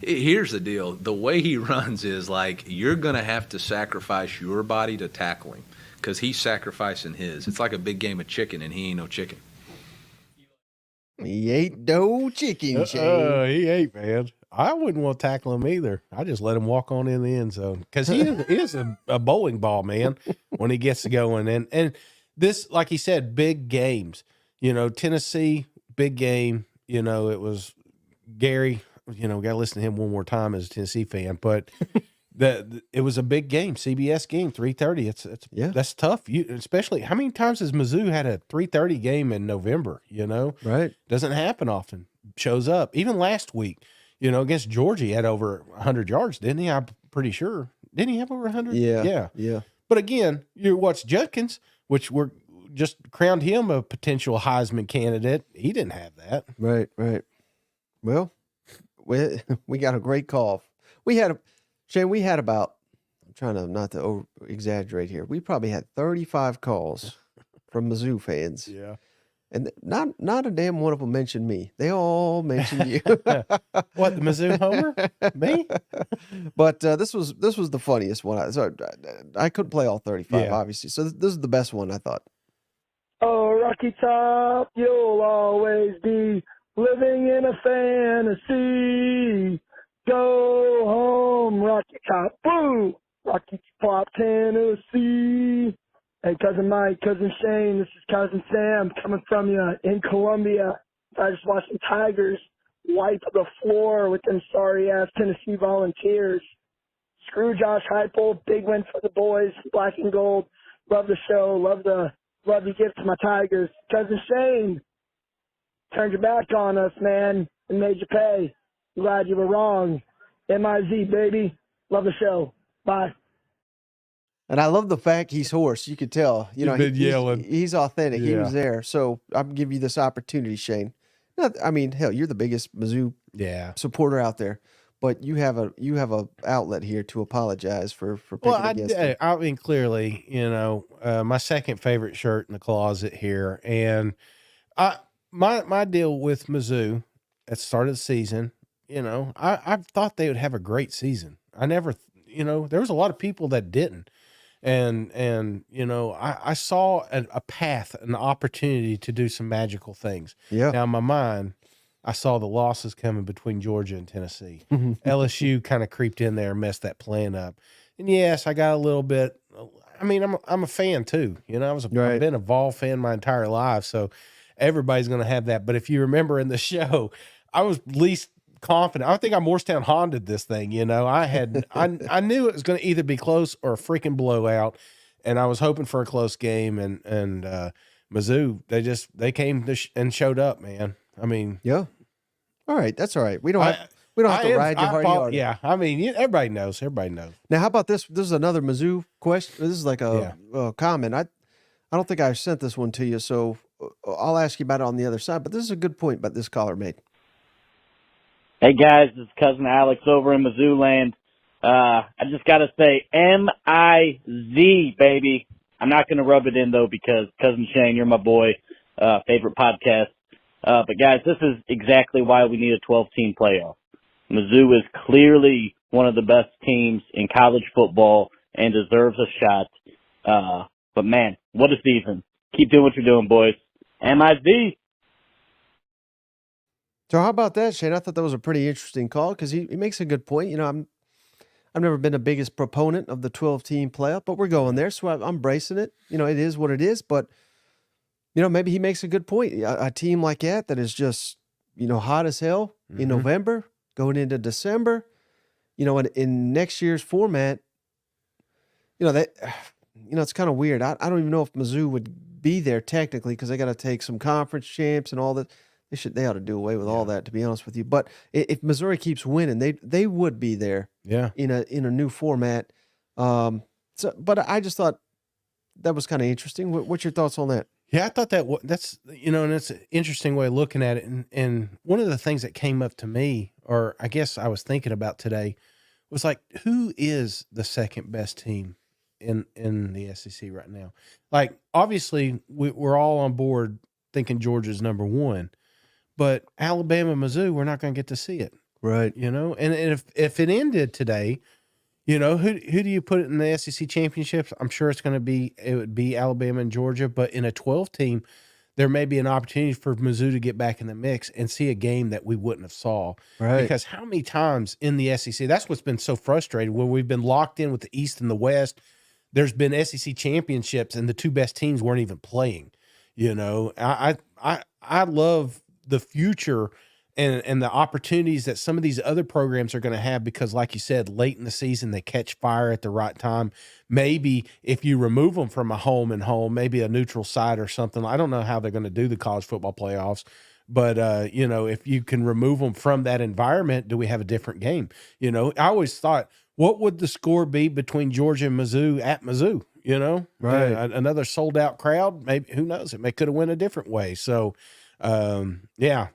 Here's the deal. The way he runs is like you're going to have to sacrifice your body to tackle him because he's sacrificing his. It's like a big game of chicken, and he ain't no chicken. He ain't no chicken, Shane. He ain't, man. I wouldn't want to tackle him either. I just let him walk on in the end zone because he is a bowling ball, man, when he gets to going. And this, like he said, big games. Tennessee, big game. It was Gary. Got to listen to him one more time as a Tennessee fan. But it was a big game, CBS game, 3:30. That's tough. Especially how many times has Mizzou had a 3:30 game in November? Right? Doesn't happen often. Shows up. Even last week, against Georgia, he had over 100 yards, didn't he? I'm pretty sure. Didn't he have over 100? Yeah. But again, you watch Judkins, which we're just crowned him a potential Heisman candidate. He didn't have that. Right. Well, we got a great call. Shane, we had about, I'm trying to not to over exaggerate here. We probably had 35 calls from Mizzou fans. Yeah. And not a damn one of them mentioned me. They all mentioned you. What, the Mizzou homer? Me? But this was the funniest one. I couldn't play all 35, obviously. So this is the best one, I thought. Rocky Top, you'll always be living in a fantasy. Go home, Rocky Top, boo! Rocky Top, Tennessee. Hey, Cousin Mike, Cousin Shane, this is Cousin Sam coming from you in Columbia. I just watched the Tigers wipe the floor with them sorry-ass Tennessee Volunteers. Screw Josh Heupel, big win for the boys, black and gold. Love the show, love you give to my Tigers. Cousin Shane, turned your back on us, man, and made you pay. Glad you were wrong. M-I-Z, baby. Love the show. Bye. And I love the fact he's hoarse. You could tell. You know, He's been yelling. He's authentic. He Yeah. was there. So I'm gonna give you this opportunity, Shane. I mean, hell, you're the biggest Mizzou supporter out there, but you have a outlet here to apologize for picking against him. I mean, clearly, you know, my second favorite shirt in the closet here, and my deal with Mizzou at the start of the season, you know, I thought they would have a great season. I never, you know, there was a lot of people that didn't. And you know, I saw a path, an opportunity to do some magical things. Yeah. Now in my mind, I saw the losses coming between Georgia and Tennessee. LSU kind of creeped in there and messed that plan up. And yes, I got a little bit. I mean, I'm a fan too. You know, I've been a Vol fan my entire life, so everybody's going to have that. But if you remember in the show, I was least confident. I think I Morristown Honda'd this thing. You know, I knew it was going to either be close or a freaking blowout, and I was hoping for a close game. And Mizzou, they came and showed up, man. I mean, yeah. All right, that's all right. We don't have to ride your hard yard. Yeah, I mean, everybody knows. Now, how about this? This is another Mizzou question. This is like a comment. I don't think I sent this one to you, so I'll ask you about it on the other side. But this is a good point that this caller made. Hey guys, this is Cousin Alex over in Mizzou land. I just gotta say, M-I-Z, baby. I'm not gonna rub it in though because Cousin Shane, you're my boy, favorite podcast. But guys, this is exactly why we need a 12-team playoff. Mizzou is clearly one of the best teams in college football and deserves a shot. But man, what a season. Keep doing what you're doing, boys. M-I-Z. So how about that, Shane? I thought that was a pretty interesting call because he makes a good point. You know, I've never been the biggest proponent of the 12-team playoff, but we're going there, so I'm embracing it. You know, it is what it is, but you know, maybe he makes a good point. A team like that is just, you know, hot as hell in November, going into December. You know, in next year's format, you know it's kind of weird. I don't even know if Mizzou would be there technically because they got to take some conference champs and all that. They ought to do away with all that, to be honest with you. But if Missouri keeps winning, they would be there. Yeah. In a new format. But I just thought that was kind of interesting. What's your thoughts on that? Yeah, I thought that's, you know, and it's an interesting way of looking at it. And one of the things that came up to me, or I guess I was thinking about today, was like, who is the second best team in the SEC right now? Like, obviously, we're all on board thinking Georgia's number one. But Alabama, Mizzou, we're not going to get to see it, right? You know, and if it ended today, you know, who do you put it in the SEC championships? I'm sure it would be Alabama and Georgia. But in a 12 team, there may be an opportunity for Mizzou to get back in the mix and see a game that we wouldn't have saw. Right? Because how many times in the SEC? That's what's been so frustrating when we've been locked in with the East and the West. There's been SEC championships and the two best teams weren't even playing. You know, I love the future and the opportunities that some of these other programs are going to have because, like you said, late in the season, they catch fire at the right time. Maybe if you remove them from a home and home, maybe a neutral site or something. I don't know how they're going to do the college football playoffs, but, you know, if you can remove them from that environment, do we have a different game? You know, I always thought, what would the score be between Georgia and Mizzou at Mizzou? You know, right? Another sold out crowd, maybe, who knows? It could have went a different way. So, yeah,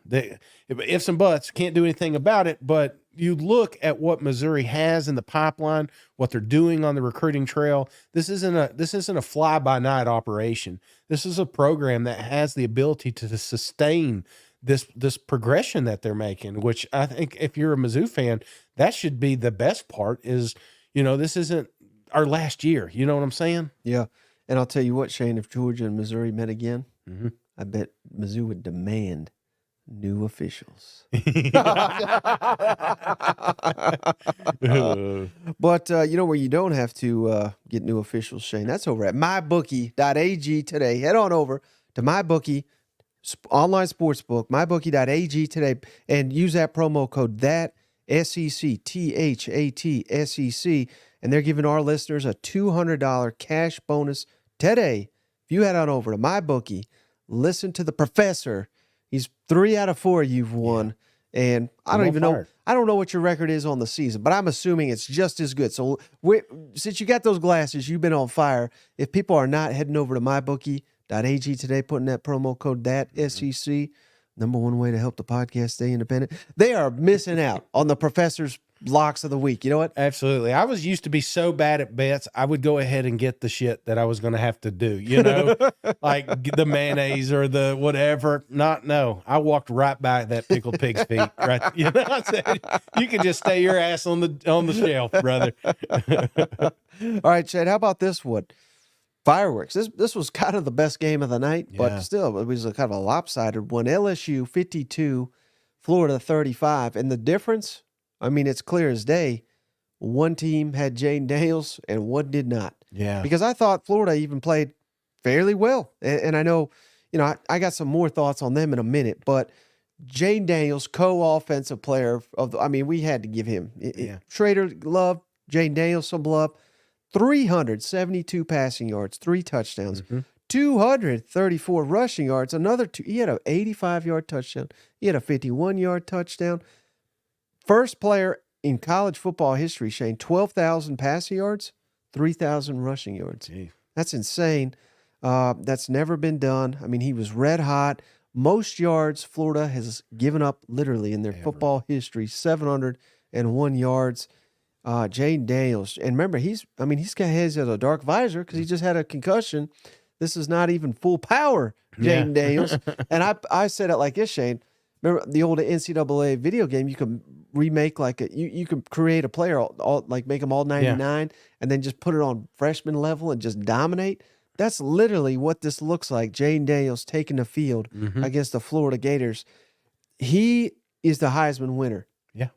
ifs and buts, can't do anything about it, but you look at what Missouri has in the pipeline, what they're doing on the recruiting trail. This isn't a fly by night operation. This is a program that has the ability to sustain this progression that they're making, which I think if you're a Mizzou fan, that should be the best part is, you know, this isn't our last year. You know what I'm saying? Yeah. And I'll tell you what, Shane, if Georgia and Missouri met again, I bet Mizzou would demand new officials. But you know where you don't have to get new officials, Shane? That's over at mybookie.ag today. Head on over to mybookie online sportsbook, mybookie.ag today, and use that promo code SEC, THAT and they're giving our listeners a $200 cash bonus today. If you head on over to mybookie, listen to the professor. He's 3 out of 4 you've won. And I don't even know. I don't know what your record is on the season, but I'm assuming it's just as good. So since you got those glasses, you've been on fire. If people are not heading over to mybookie.ag today, putting that promo code SEC, number one way to help the podcast stay independent, they are missing out on the professor's locks of the week. You know what? Absolutely. I was used to be so bad at bets, I would go ahead and get the shit that I was going to have to do, you know, like the mayonnaise or the whatever. No, I walked right by that pickled pig's feet. Right. You know what I'm saying? You can just stay your ass on the shelf, brother. All right, Shane, how about this one? Fireworks. This was kind of the best game of the night, but still, it was a kind of a lopsided one. LSU 52, Florida 35. And the difference, I mean, it's clear as day. One team had Jayden Daniels and one did not. Yeah. Because I thought Florida even played fairly well. And I know, you know, I got some more thoughts on them in a minute, but Jayden Daniels, co-offensive player we had to give him. Schrader love, Jayden Daniels some love. 372 passing yards, 3 touchdowns, 234 rushing yards, another 2. He had an 85-yard touchdown. He had a 51-yard touchdown. First player in college football history, Shane, 12,000 passing yards, 3,000 rushing yards. Gee. That's insane. That's never been done. I mean, he was red hot. Most yards Florida has given up literally in their football history, 701 yards. Jayden Daniels, and remember, he's got heads at a dark visor because he just had a concussion. This is not even full power, Jayden Daniels. And I said it like this, Shane. Remember the old NCAA video game? You can remake you can create a player all like make them all 99 and then just put it on freshman level and just dominate. That's literally what this looks like. Jayden Daniels taking the field against the Florida Gators. He is the Heisman winner. Yeah.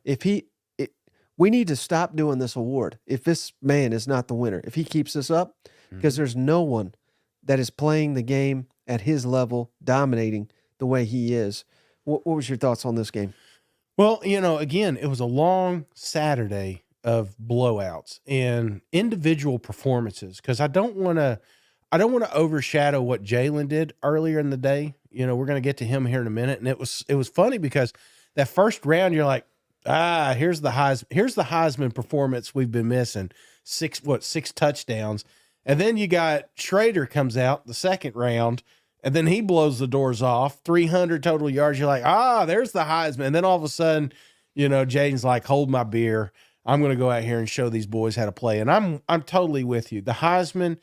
We need to stop doing this award if this man is not the winner. If he keeps this up, because there's no one that is playing the game at his level, dominating the way he is. What was your thoughts on this game? Well, you know, again, it was a long Saturday of blowouts and individual performances because I don't want to overshadow what Jalen did earlier in the day. You know, we're going to get to him here in a minute, and it was funny because that first round, you're like, here's the Heisman performance we've been missing. 6 touchdowns. And then you got Schrader comes out the second round, and then he blows the doors off. 300 total yards. You're like, there's the Heisman. And then all of a sudden, you know, Jaden's like, hold my beer. I'm going to go out here and show these boys how to play. And I'm totally with you. The Heisman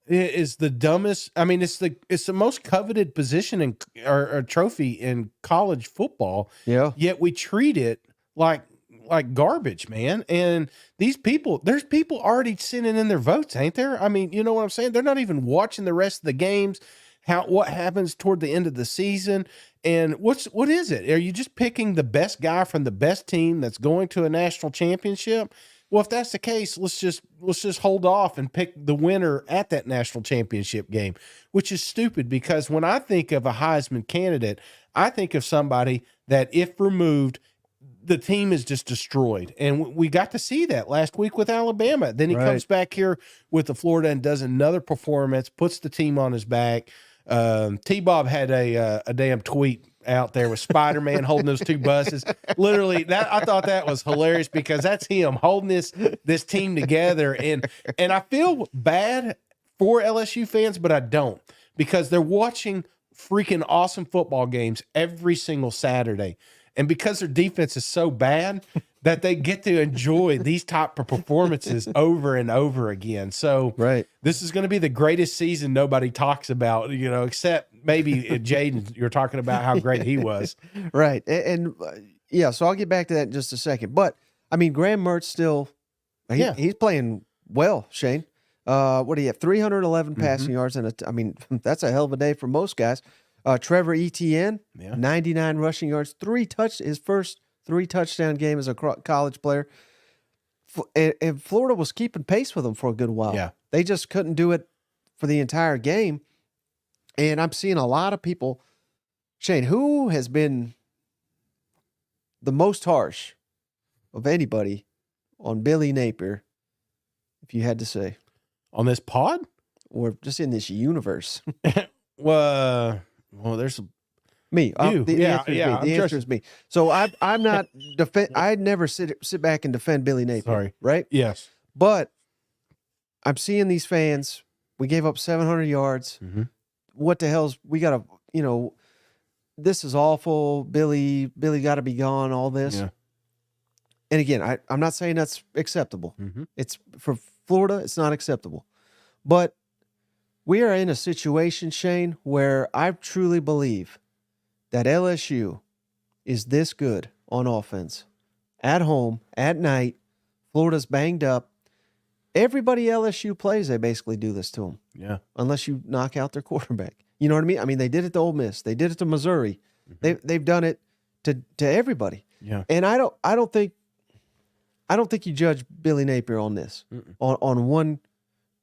is the dumbest. I mean, it's the most coveted position or trophy in college football. Yeah. Yet we treat it like garbage, man. And there's people already sending in their votes, ain't there? I mean, you know what I'm saying? They're not even watching the rest of the games, what happens toward the end of the season. And what is it? Are you just picking the best guy from the best team that's going to a national championship? Well, if that's the case, let's just hold off and pick the winner at that national championship game, which is stupid because when I think of a Heisman candidate, I think of somebody that if removed, the team is just destroyed. And we got to see that last week with Alabama. Then he comes back here with the Florida and does another performance, puts the team on his back. T-Bob had a damn tweet out there with Spider-Man holding those 2 buses. Literally, that I thought that was hilarious because that's him holding this team together. And I feel bad for LSU fans, but I don't because they're watching freaking awesome football games every single Saturday. And because their defense is so bad that they get to enjoy these type of performances over and over again. So this is going to be the greatest season nobody talks about, you know, except maybe Jayden, you're talking about how great he was. Right. And so I'll get back to that in just a second. But, I mean, Graham Mertz still, he's playing well, Shane. What do you have? 311 passing yards. And, that's a hell of a day for most guys. Trevor Etienne, Yeah. 99 rushing yards, his first 3 touchdown game as a college player. And Florida was keeping pace with them for a good while. Yeah. They just couldn't do it for the entire game. And I'm seeing a lot of people, Shane, who has been the most harsh of anybody on Billy Napier, if you had to say, On this pod? or just in this universe? Well, there's Me. You. The Yeah, answer is yeah, me. I'm The answer just- is me. So I'm not I'd never sit back and defend Billy Napier. Sorry. Right? yes. But I'm seeing these fans. We gave up 700 yards. Mhm. What the hell's we got to, this is awful. Billy got to be gone, all this. Yeah. And again, I'm not saying that's acceptable. Mhm. It's for Florida, it's not acceptable. But we are in a situation, Shane, where I truly believe that LSU is this good on offense. At home, at night, Florida's banged up. Everybody LSU plays, they basically do this to them, Yeah. unless you knock out their quarterback. You know what I mean? I mean, they did it to Ole Miss. They did it to Missouri. They've done it to everybody. Yeah. And I don't think you judge Billy Napier on this, on one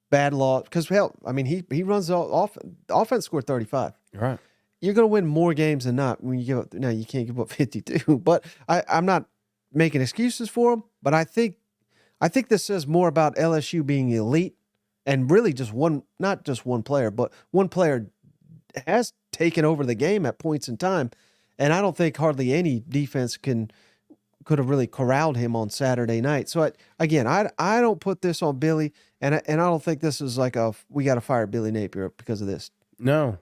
bad loss. Because, hell, I mean, he runs off. The offense scored 35. Right. You're going to win more games than not when you give up. No, you can't give up 52. But I'm not making excuses for him. But I think this says more about LSU being elite and really just not just one player, but one player has taken over the game at points in time. And I don't think hardly any defense could have really corralled him on Saturday night. So I don't put this on Billy, and I don't think this is like we got to fire Billy Napier because of this. No,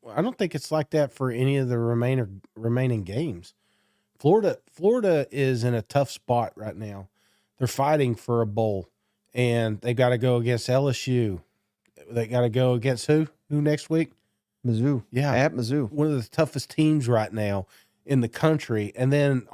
I don't think it's like that for any of the remaining games. Florida is in a tough spot right now. They're fighting for a bowl, and they got to go against LSU. They got to go against who? Who next week? Mizzou. Yeah. At Mizzou. One of the toughest teams right now in the country. And then,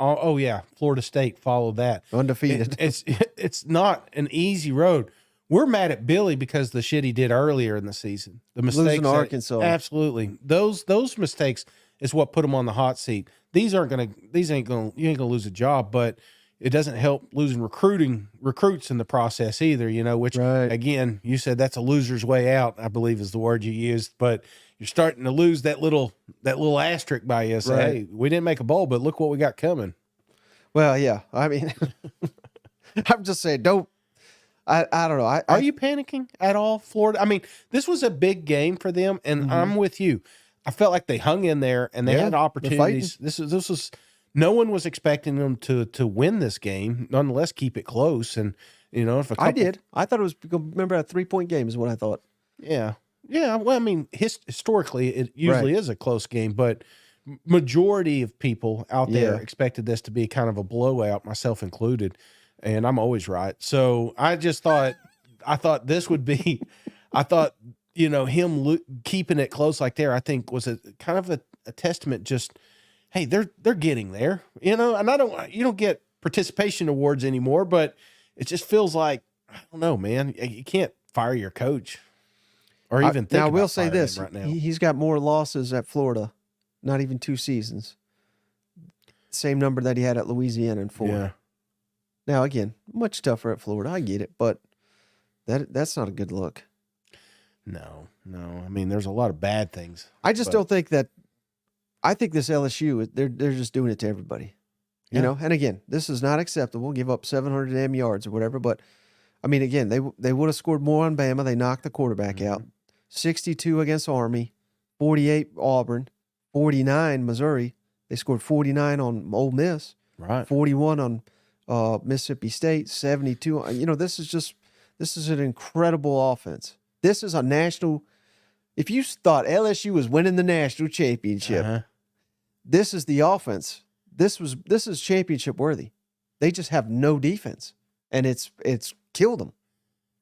Florida State followed that. Undefeated. It's not an easy road. We're mad at Billy because the shit he did earlier in the season. The mistakes. Losing to Arkansas. Absolutely. Those mistakes is what put him on the hot seat. You ain't gonna lose a job, but it doesn't help losing recruits in the process either, which Right. again, you said that's a loser's way out, I believe is the word you used, but you're starting to lose that little asterisk by you. Say, Right. hey, we didn't make a bowl, but look what we got coming. Well, yeah. I mean, I'm just saying, I don't know. Are you panicking at all, Florida? I mean, this was a big game for them, and I'm with you. I felt like they hung in there and they Yeah, had they're opportunities. This was no one was expecting them to win this game, nonetheless keep it close. And if a couple, I did. I thought it was, remember, a 3-point game is what I thought. Yeah. Well, I mean, historically, it usually is a close game, but majority of people out there expected this to be kind of a blowout, myself included, and I'm always right. So I just thought, this would be, him keeping it close like there, I think was a kind of a testament. Just, hey, they're getting there, and you don't get participation awards anymore, but it just feels like, I don't know, man, you can't fire your coach. Or even think now, I will about say firing this: him right now. he's got more losses at Florida, not even 2 seasons. Same number that he had at Louisiana in 4. Yeah. Now, again, much tougher at Florida. I get it, but that's not a good look. No. I mean, there's a lot of bad things. I just don't think that. I think this LSU, they're just doing it to everybody, you know. And again, this is not acceptable. Give up 700 damn yards or whatever, but I mean, again, they would have scored more on Bama. They knocked the quarterback out. 62 against Army, 48 Auburn, 49 Missouri. They scored 49 on Ole Miss, Right. 41 on Mississippi State, 72. This is an incredible offense. This is a national. If you thought LSU was winning the national championship, this is the offense. This is championship worthy. They just have no defense, and it's killed them.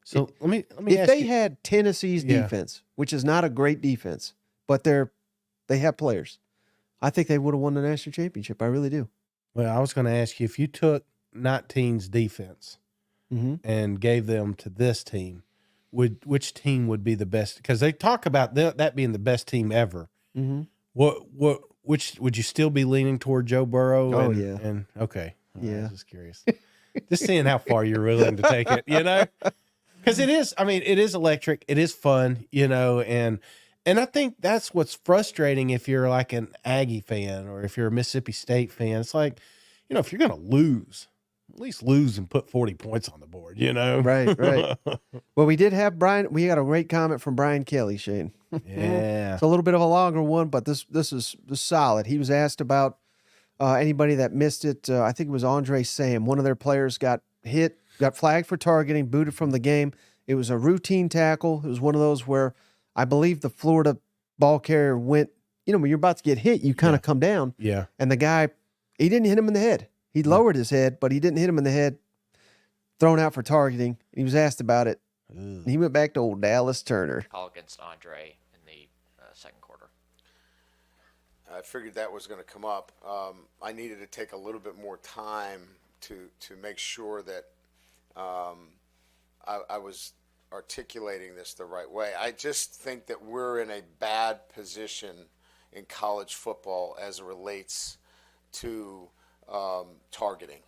So let me If ask they you, had Tennessee's defense, which is not a great defense, but they have players, I think they would have won the national championship. I really do. well, I was going to ask you, if you took 19's defense and gave them to this team, which team would be the best? Because they talk about that being the best team ever. Which would you still be leaning toward Joe Burrow? Oh, and, yeah. And okay. Yeah. I was just curious. Just seeing how far you're willing to take it, because it is, it is electric. It is fun, and I think that's what's frustrating if you're like an Aggie fan or if you're a Mississippi State fan. It's like, if you're going to lose, at least lose and put 40 points on the board, Right. Well, we did have we got a great comment from Brian Kelly, Shane. Yeah. It's a little bit of a longer one, but this is solid. He was asked about anybody that missed it. I think it was Andre Sam. One of their players got flagged for targeting, booted from the game. It was a routine tackle. It was one of those where I believe the Florida ball carrier went, when you're about to get hit, you kind of come down. Yeah. And the guy, he didn't hit him in the head. He lowered his head, but he didn't hit him in the head. Thrown out for targeting. He was asked about it. He went back to old Dallas Turner. Call against Andre in the second quarter. I figured that was going to come up. I needed to take a little bit more time to make sure that I was articulating this the right way. I just think that we're in a bad position in college football as it relates to targeting.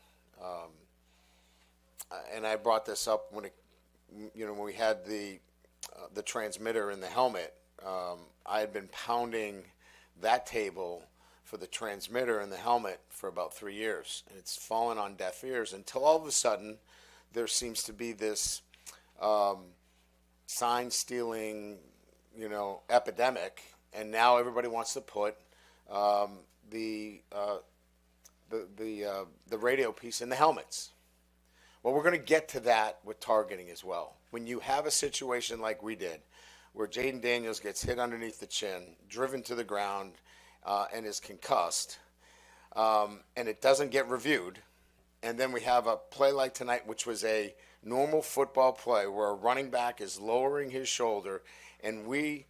And I brought this up when we had the transmitter in the helmet. I had been pounding that table for the transmitter and the helmet for about 3 years, and it's fallen on deaf ears until all of a sudden there seems to be this sign stealing, epidemic, and now everybody wants to put the radio piece in the helmets. Well, we're going to get to that with targeting as well. When you have a situation like we did, where Jayden Daniels gets hit underneath the chin, driven to the ground, and is concussed, and it doesn't get reviewed, and then we have a play like tonight, which was a normal football play where a running back is lowering his shoulder, and we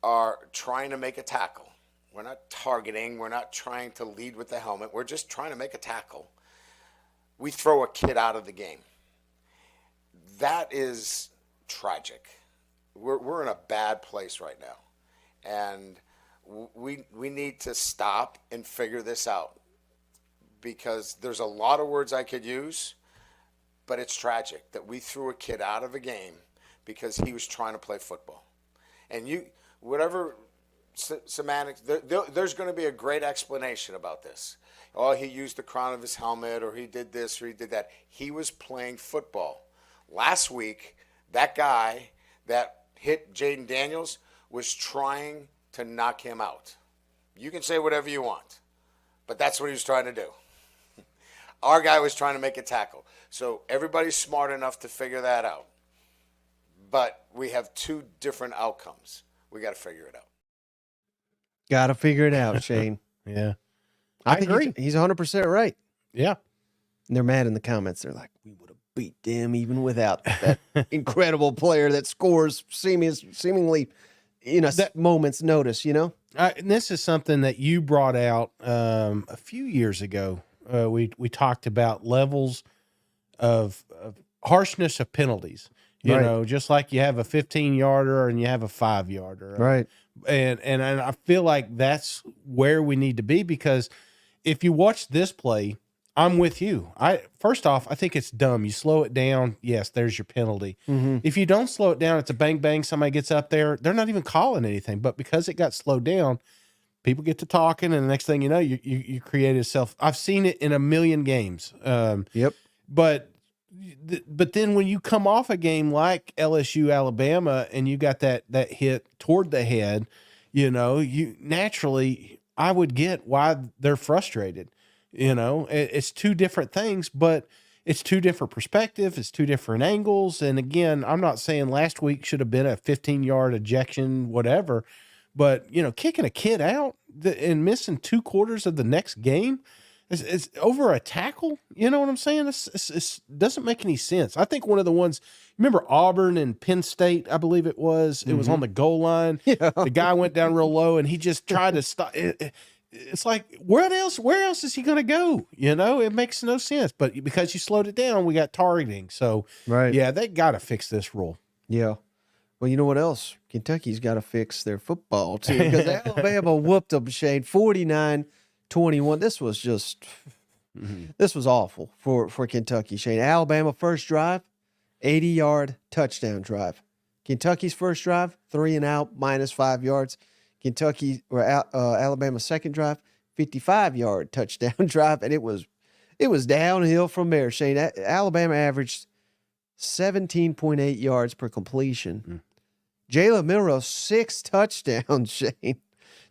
are trying to make a tackle. We're not targeting. We're not trying to lead with the helmet. We're just trying to make a tackle. We throw a kid out of the game. That is tragic. We're in a bad place right now, and we need to stop and figure this out, because there's a lot of words I could use, but it's tragic that we threw a kid out of a game because he was trying to play football. And whatever semantics, there's going to be a great explanation about this. Oh, he used the crown of his helmet, or he did this, or he did that. He was playing football. Last week, that guy that hit Jayden Daniels was trying to knock him out. You can say whatever you want, but that's what he was trying to do. Our guy was trying to make a tackle. So everybody's smart enough to figure that out. But we have two different outcomes. We got to figure it out. Got to figure it out, Shane. Yeah. I agree. He's 100% right. Yeah. And they're mad in the comments. They're like, we would have beat them even without that incredible player that scores seemingly that moment's notice, And this is something that you brought out a few years ago. We talked about levels of harshness of penalties. You just like you have a 15-yarder and you have a 5-yarder. Right. And I feel like that's where we need to be, because if you watch this play, I'm with you. First off, I think it's dumb. You slow it down. Yes, there's your penalty. Mm-hmm. If you don't slow it down, it's a bang, bang. Somebody gets up there. They're not even calling anything. But because it got slowed down, people get to talking, and the next thing you know, you create yourself. I've seen it in a million games. Yep. But then when you come off a game like LSU, Alabama, and you got that hit toward the head, you naturally, I would get why they're frustrated. It's two different things, but it's two different perspectives. It's two different angles. And again, I'm not saying last week should have been a 15-yard ejection, whatever, but kicking a kid out and missing 2 quarters of the next game, it's over a tackle. You know what I'm saying? It doesn't make any sense. I think one of the ones, remember Auburn and Penn State, I believe it was on the goal line. Yeah. The guy went down real low and he just tried to stop. It's like, where else is he going to go? It makes no sense. But because you slowed it down, we got targeting. So, right. Yeah, they got to fix this rule. Yeah. Well, you know what else? Kentucky's got to fix their football, too, because Alabama whooped them, Shane, 49-21. This was just this was awful for Kentucky, Shane. Alabama first drive, 80-yard touchdown drive. Kentucky's first drive, 3 and out, -5 yards. Alabama's second drive, 55-yard touchdown drive, and it was downhill from there, Shane. Alabama averaged 17.8 yards per completion. Jalen Milroe, 6 touchdowns, Shane.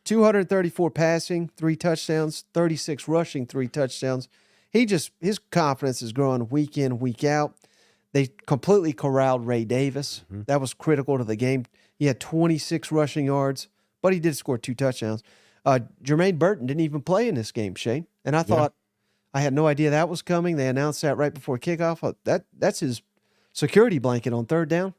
234 passing, 3 touchdowns, 36 rushing, 3 touchdowns. His confidence is growing week in, week out. They completely corralled Ray Davis. That was critical to the game. He had 26 rushing yards, but he did score 2 touchdowns. Jermaine Burton didn't even play in this game, Shane. And I thought, I had no idea that was coming. They announced that right before kickoff. That's his security blanket on third down.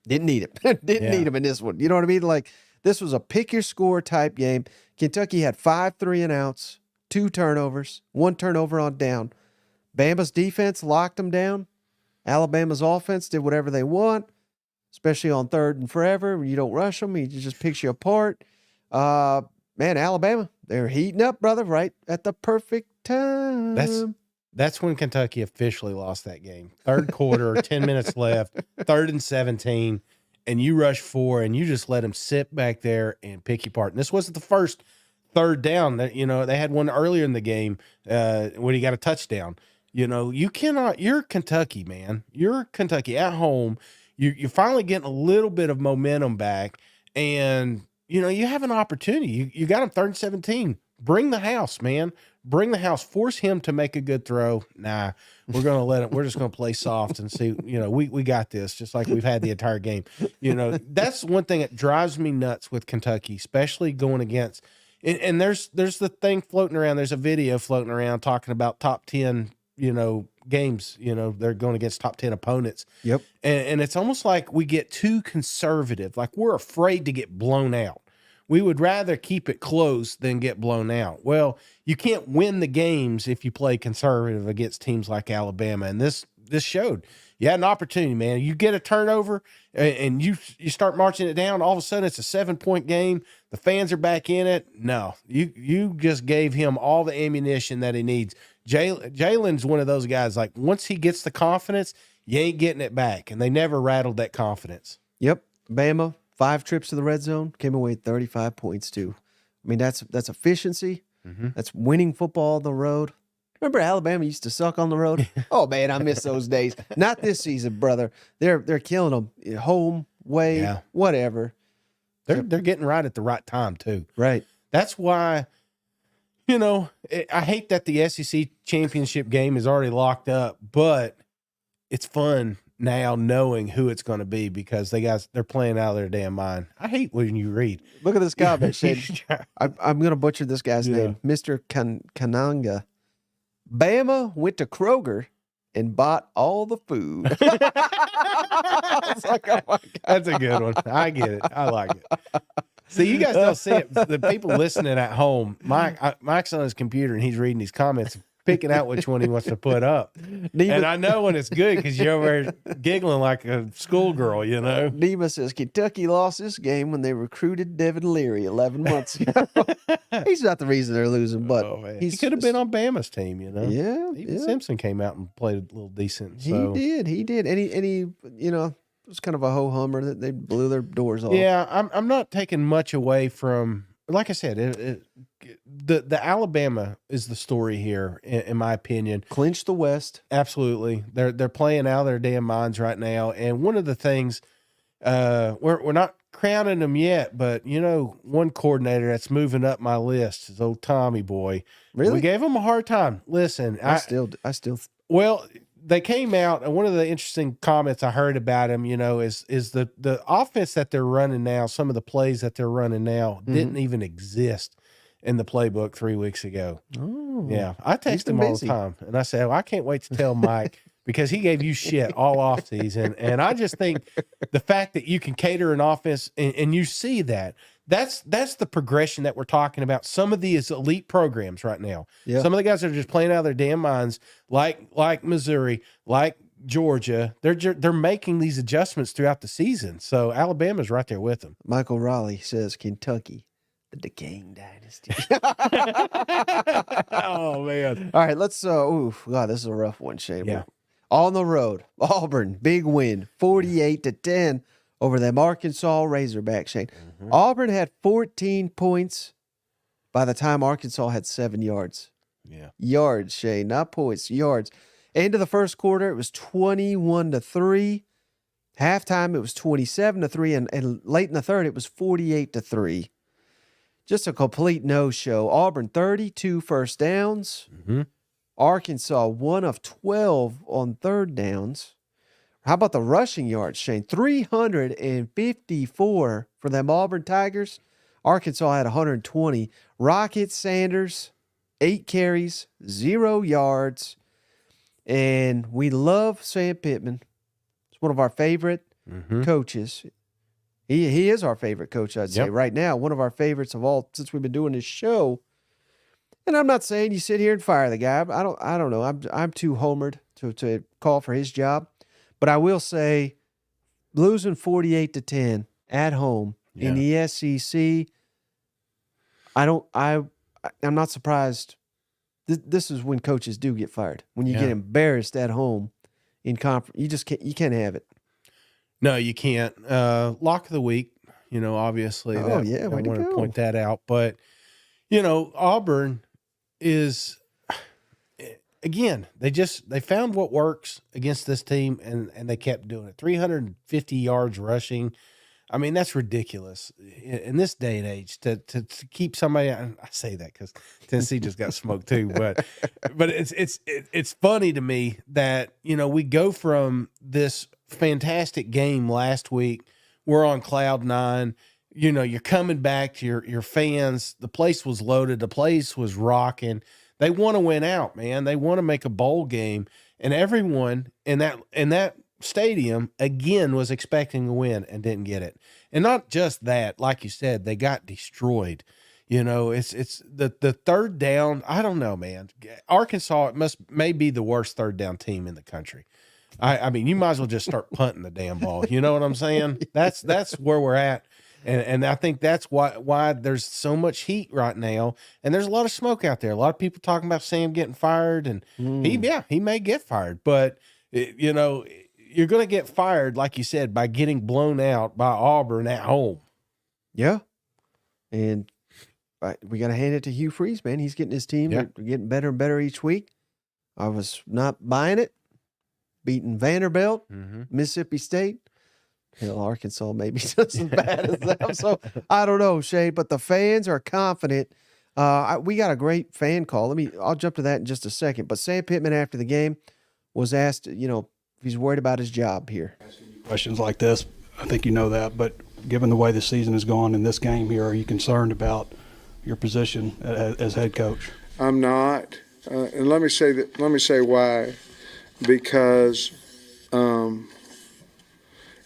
Didn't need him. Need him in this one. You know what I mean? Like, this was a pick-your-score type game. Kentucky had 5 3-and-outs, 2 turnovers, 1 turnover on down. Bama's defense locked them down. Alabama's offense did whatever they want, especially on third and forever. You don't rush them. He just picks you apart. Man, Alabama, they're heating up, brother, right at the perfect time. That's when Kentucky officially lost that game. Third quarter, 10 minutes left, 3rd and 17, and you rush 4, and you just let them sit back there and pick you apart. And this wasn't the first third down. That they had one earlier in the game when he got a touchdown. You cannot – you're Kentucky, man. You're Kentucky at home. You're finally getting a little bit of momentum back, and, you have an opportunity. You got him 3rd and 17. Bring the house, man. Bring the house. Force him to make a good throw. Nah, we're going to let him. We're just going to play soft and see, we got this, just like we've had the entire game. That's one thing that drives me nuts with Kentucky, especially going against and there's the thing floating around. There's a video floating around talking about top 10, games, they're going against top 10 opponents. Yep. And it's almost like we get too conservative. Like, we're afraid to get blown out. We would rather keep it close than get blown out. Well, you can't win the games if you play conservative against teams like Alabama. And this showed. You had an opportunity, man. You get a turnover and you start marching it down. All of a sudden, it's a 7-point game. The fans are back in it. No, you just gave him all the ammunition that he needs. Jalen's one of those guys, like, once he gets the confidence, you ain't getting it back. And they never rattled that confidence. Yep. Bama, 5 trips to the red zone, came away with 35 points too. I mean, that's efficiency. That's winning football on the road. Remember Alabama used to suck on the road? Oh, man, I miss those days. Not this season, brother. They're killing them. Home, way, whatever. They're getting right at the right time too. Right. That's why, I hate that the SEC championship game is already locked up, but it's fun now knowing who it's going to be because they're playing out of their damn mind. I hate when you read. Look at this comment, Shane. I'm going to butcher this guy's name, Mr. Kananga. Bama went to Kroger and bought all the food. I was like, oh my God. That's a good one. I get it. I like it. See, you guys don't see it. The people listening at home, Mike's on his computer and he's reading these comments, picking out which one he wants to put up. And I know when it's good because you're over there giggling like a schoolgirl, Nima says, Kentucky lost this game when they recruited Devin Leary 11 months ago. He's not the reason they're losing, but he could have been on Bama's team, Yeah. Even Simpson came out and played a little decent. So. He did. And he it was kind of a ho-hummer that they blew their doors off. Yeah, I'm not taking much away from, like I said, the Alabama is the story here, in my opinion. Clinch the West. Absolutely. They're playing out of their damn minds right now. And one of the things, we're not crowning them yet, but one coordinator that's moving up my list is old Tommy boy. Really? We gave him a hard time. Listen, I still. Well, they came out, and one of the interesting comments I heard about him, is the offense that they're running now, some of the plays that they're running now didn't even exist in the playbook 3 weeks ago. Oh, yeah. I text him all the time, and I say, I can't wait to tell Mike because he gave you shit all off season. And I just think the fact that you can cater an offense and you see that's the progression that we're talking about. Some of these elite programs right now, some of the guys that are just playing out of their damn minds, like Missouri, like Georgia. They're making these adjustments throughout the season. So Alabama's right there with them. Michael Raleigh says Kentucky, the decaying dynasty. Oh man. All right, let's God, this is a rough one, Shane. Yeah. On the road, Auburn, big win, 48-10 over them Arkansas Razorbacks, Shane. Auburn had 14 points by the time Arkansas had 7 yards. Yeah. Yards, Shane, not points, yards. End of the first quarter, it was 21-3. Halftime, it was 27-3, and late in the third, it was 48-3. Just a complete no-show. Auburn, 32 first downs. Arkansas, 1 of 12 on third downs. How about the rushing yards, Shane? 354 for them Auburn Tigers. Arkansas had 120. Rocket Sanders, 8 carries, 0 yards. And we love Sam Pittman. He's one of our favorite coaches. He is our favorite coach, I'd say, right now. One of our favorites of all since we've been doing this show. And I'm not saying you sit here and fire the guy. I don't know. I'm too homered to call for his job. But I will say, losing 48-10 at home in the SEC, I'm not surprised. This is when coaches do get fired. When you get embarrassed at home in conference, you can't have it. No, you can't. Lock of the week, obviously. Oh, yeah, I way to want to go. point that out. But, Auburn is, again, they found what works against this team, and they kept doing it. 350 yards rushing. I mean, that's ridiculous in this day and age to keep somebody. I say that because Tennessee just got smoked too, but it's funny to me that we go from this fantastic game last week. We're on cloud nine. You're coming back to your fans. The place was loaded. The place was rocking. They want to win out, man. They want to make a bowl game, and everyone in that stadium again was expecting a win and didn't get it. And not just that, like you said, they got destroyed. It's the third down. I don't know, man. Arkansas may be the worst third down team in the country. I mean, you might as well just start punting the damn ball. You know what I'm saying? That's where we're at. And I think that's why there's so much heat right now. And there's a lot of smoke out there. A lot of people talking about Sam getting fired, and he may get fired, but you're going to get fired, like you said, by getting blown out by Auburn at home. Yeah. And we got to hand it to Hugh Freeze, man. He's getting his team. They're getting better and better each week. I was not buying it. Beating Vanderbilt, Mississippi State. Hell, Arkansas maybe just as bad as them. So I don't know, Shane, but the fans are confident. We got a great fan call. I'll jump to that in just a second. But Sam Pittman, after the game, was asked, if he's worried about his job here. Questions like this, I think you know that, but given the way the season has gone in this game here, are you concerned about your position as head coach? I'm not, and let me say why. Because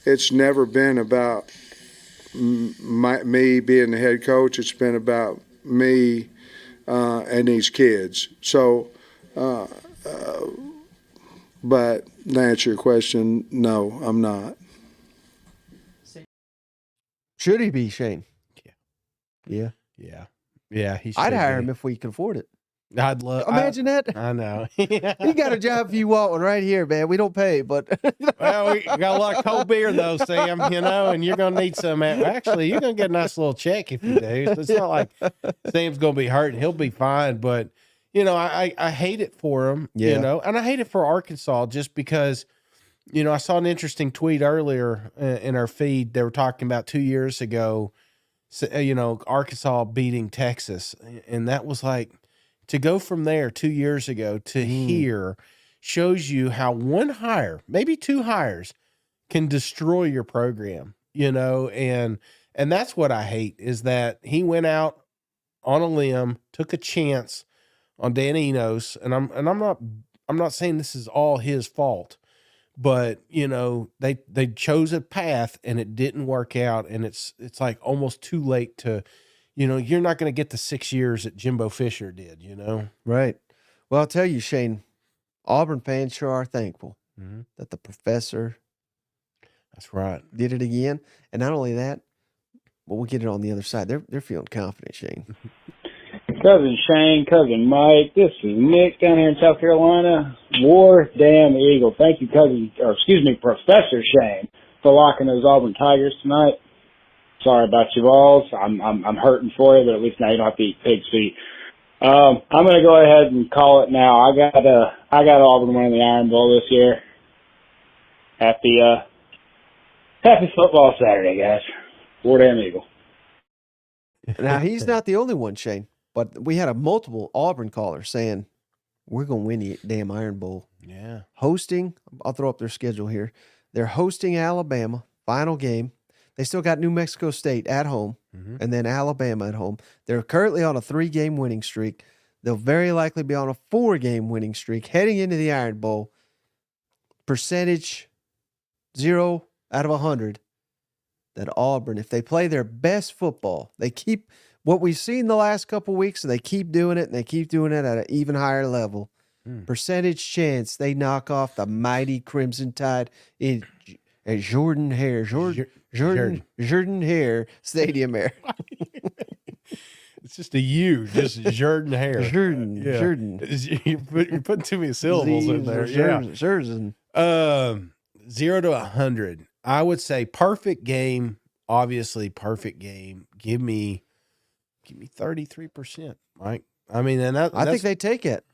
it's never been about me being the head coach. It's been about me and these kids. So, but to answer your question, no, I'm not. Should he be, Shane? Yeah. He I'd hire him if we could afford it. I'd love. Imagine that. I know. You got a job if you want one right here, man. We don't pay, but well, we got a lot of cold beer though, Sam. And you're gonna need some. Actually, you're gonna get a nice little check if you do. So it's not like Sam's gonna be hurt; he'll be fine. But I hate it for him. And I hate it for Arkansas just because. I saw an interesting tweet earlier in our feed. They were talking about 2 years ago. Arkansas beating Texas, and that was like. To go from there 2 years ago to here shows you how one hire, maybe two hires, can destroy your program, and that's what I hate is that he went out on a limb, took a chance on Dan Enos, and I'm not saying this is all his fault, but they chose a path and it didn't work out, and it's like almost too late to. You're not going to get the 6 years that Jimbo Fisher did, Right. Well, I'll tell you, Shane, Auburn fans sure are thankful. that the professor That's right. did it again. And not only that, but we'll get it on the other side. They're feeling confident, Shane. Cousin Shane, cousin Mike, this is Nick down here in South Carolina. War damn Eagle. Thank you, Professor Shane, for locking those Auburn Tigers tonight. Sorry about you balls. I'm hurting for you, but at least now you don't have to eat pig's feet. I'm gonna go ahead and call it now. I got Auburn winning the Iron Bowl this year. Happy football Saturday, guys. War damn Eagle. Now, he's not the only one, Shane, but we had a multiple Auburn callers saying, we're going to win the damn Iron Bowl. Yeah. Hosting, I'll throw up their schedule here. They're hosting Alabama, final game. They still got New Mexico State at home, and then Alabama at home. They're currently on a 3-game winning streak. They'll very likely be on a 4-game winning streak heading into the Iron Bowl. Percentage 0 out of 100 that Auburn, if they play their best football, they keep what we've seen the last couple weeks, and they keep doing it, and they keep doing it at an even higher level. Percentage chance they knock off the mighty Crimson Tide in Jordan Hare Stadium there. It's just a U, just Jordan Hare. Jordan. You're putting too many syllables in there. Jordan. 0 to 100. I would say perfect game. Obviously, perfect game. Give me 33%, Mike. I mean, and I think they take it.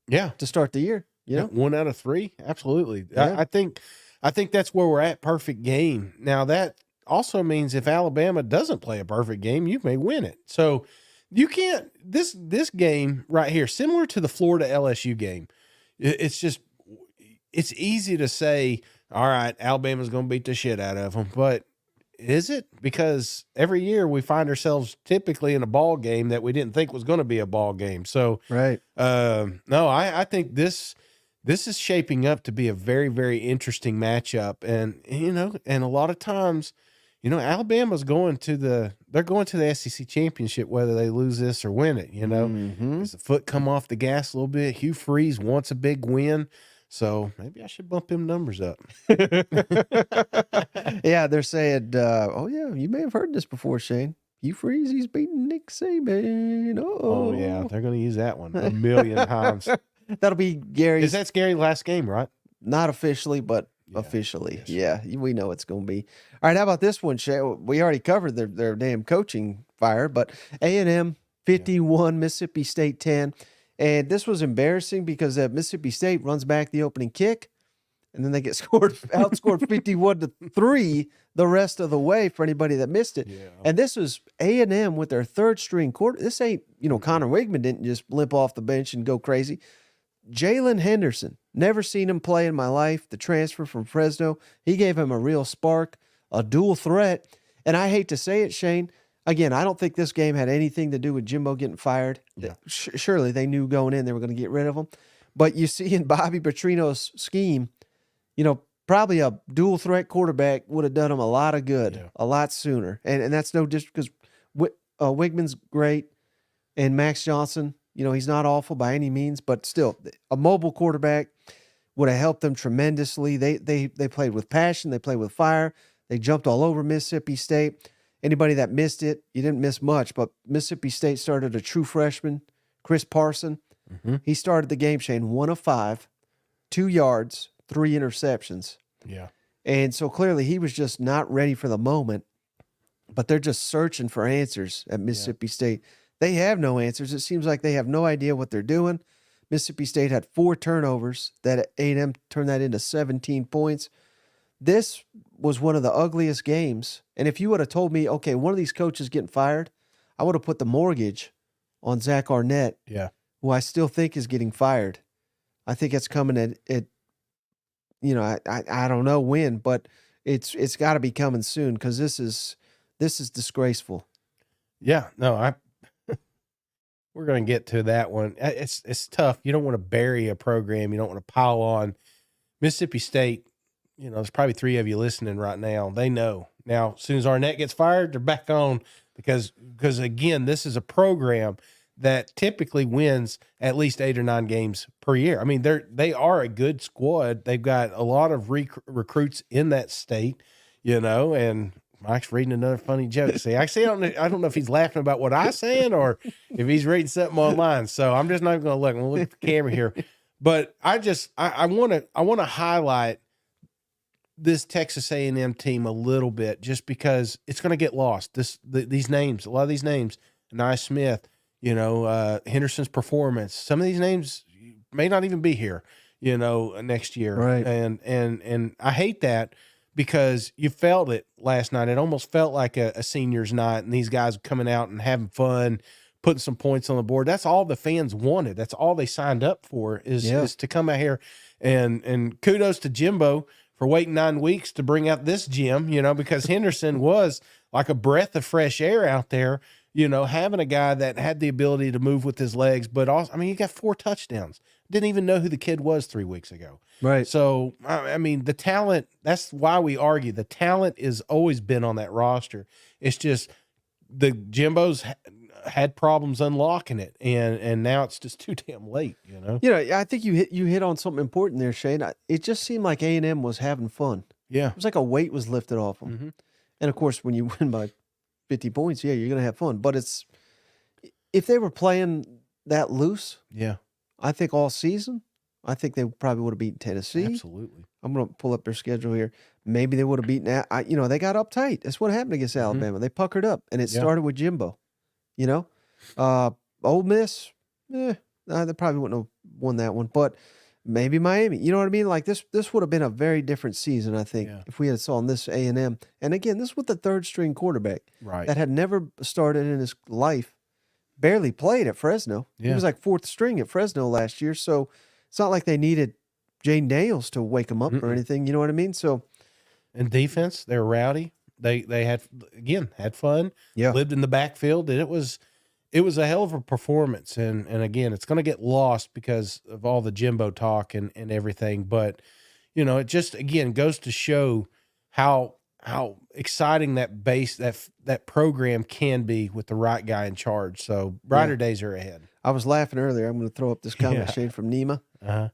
Yeah, to start the year. You know, 1 out of 3. Absolutely. Yeah. I think that's where we're at. Perfect game. Now that also means if Alabama doesn't play a perfect game, you may win it. So you can't. This game right here, similar to the Florida LSU game. It's easy to say, all right, Alabama's going to beat the shit out of them, but is it? Because every year we find ourselves typically in a ball game that we didn't think was going to be a ball game. So, right. No, I think this is shaping up to be a very, very interesting matchup. And, and a lot of times, Alabama's going to the SEC championship, whether they lose this or win it, Does the foot come off the gas a little bit? Hugh Freeze wants a big win. So maybe I should bump them numbers up. Yeah, they're saying, you may have heard this before, Shane. Hugh Freeze, he's beating Nick Saban. Oh, yeah, they're going to use that one a million times. That'll be Gary's. Is that Gary's last game, right? Not officially, but officially. Yes. Yeah, we know it's going to be. All right, how about this one, Shane? We already covered their damn coaching fire, but A&M 51, Mississippi State 10. And this was embarrassing because Mississippi State runs back the opening kick, and then they get outscored 51-3 the rest of the way for anybody that missed it. Yeah. And this was A&M with their third string quarter. This ain't, Connor Wigman didn't just limp off the bench and go crazy. Jalen Henderson, never seen him play in my life. The transfer from Fresno, he gave him a real spark, a dual threat. And I hate to say it, Shane, again, I don't think this game had anything to do with Jimbo getting fired. Yeah. Surely they knew going in they were going to get rid of him. But you see in Bobby Petrino's scheme, probably a dual threat quarterback would have done him a lot of good, a lot sooner. And that's no just because Wigman's great and Max Johnson, he's not awful by any means, but still a mobile quarterback would have helped them tremendously. They played with passion. They played with fire. They jumped all over Mississippi State. Anybody that missed it, you didn't miss much, but Mississippi State started a true freshman, Chris Parson. Mm-hmm. He started the game, Shane, 1 of 5, 2 yards, 3 interceptions. Yeah. And so clearly he was just not ready for the moment, but they're just searching for answers at Mississippi State. They have no answers. It seems like they have no idea what they're doing. Mississippi State had 4 turnovers. That A&M turned that into 17 points. This was one of the ugliest games. And if you would have told me, okay, one of these coaches getting fired, I would have put the mortgage on Zach Arnett, who I still think is getting fired. I think it's coming at I don't know when, but it's got to be coming soon because this is disgraceful. Yeah, no, we're going to get to that one. It's tough. You don't want to bury a program. You don't want to pile on. Mississippi State, there's probably 3 of you listening right now. They know. Now, as soon as Arnett gets fired, they're back on because again, this is a program that typically wins at least 8 or 9 games per year. I mean, they are a good squad. They've got a lot of recruits in that state, and Mike's reading another funny joke. See, I don't know if he's laughing about what I'm saying or if he's reading something online. So I'm just not going to look. I'm going to look at the camera here. But I want to highlight this Texas A&M team a little bit, just because it's going to get lost. These names, a lot of these names, Nye Smith, Henderson's Performance. Some of these names may not even be here, next year. Right. And I hate that, because you felt it last night. It almost felt like a seniors night, and these guys coming out and having fun, putting some points on the board. That's all the fans wanted. That's all they signed up for is to come out here. And kudos to Jimbo for waiting 9 weeks to bring out this gym, because Henderson was like a breath of fresh air out there, having a guy that had the ability to move with his legs, but also, I mean, he got 4 touchdowns. Didn't even know who the kid was 3 weeks ago. Right. So, I mean, the talent, that's why we argue. The talent has always been on that roster. It's just the Jimbo's had problems unlocking it, and now it's just too damn late, I think you hit on something important there, Shane. It just seemed like A&M was having fun. Yeah. It was like a weight was lifted off them. Mm-hmm. And, of course, when you win by 50 points, you're going to have fun. But if they were playing that loose, I think all season, I think they probably would have beaten Tennessee. Absolutely. I'm going to pull up their schedule here. Maybe they would have beaten that. They got uptight. That's what happened against Alabama. They puckered up, and it started with Jimbo. Ole Miss, they probably wouldn't have won that one, but maybe Miami. You know what I mean? Like this would have been a very different season, I think, if we had saw this A&M. And again, this was the third string quarterback that had never started in his life, barely played at Fresno. He was like 4th string at Fresno last year, so it's not like they needed Jayden Daniels to wake him up or anything. You know what I mean? So, and defense, they're rowdy. They had fun. Lived in the backfield, and it was a hell of a performance. And again, it's going to get lost because of all the Jimbo talk and everything. But it just again goes to show how exciting that base that program can be with the right guy in charge. So brighter days are ahead. I was laughing earlier. I'm going to throw up this comment, Shane, from Nima.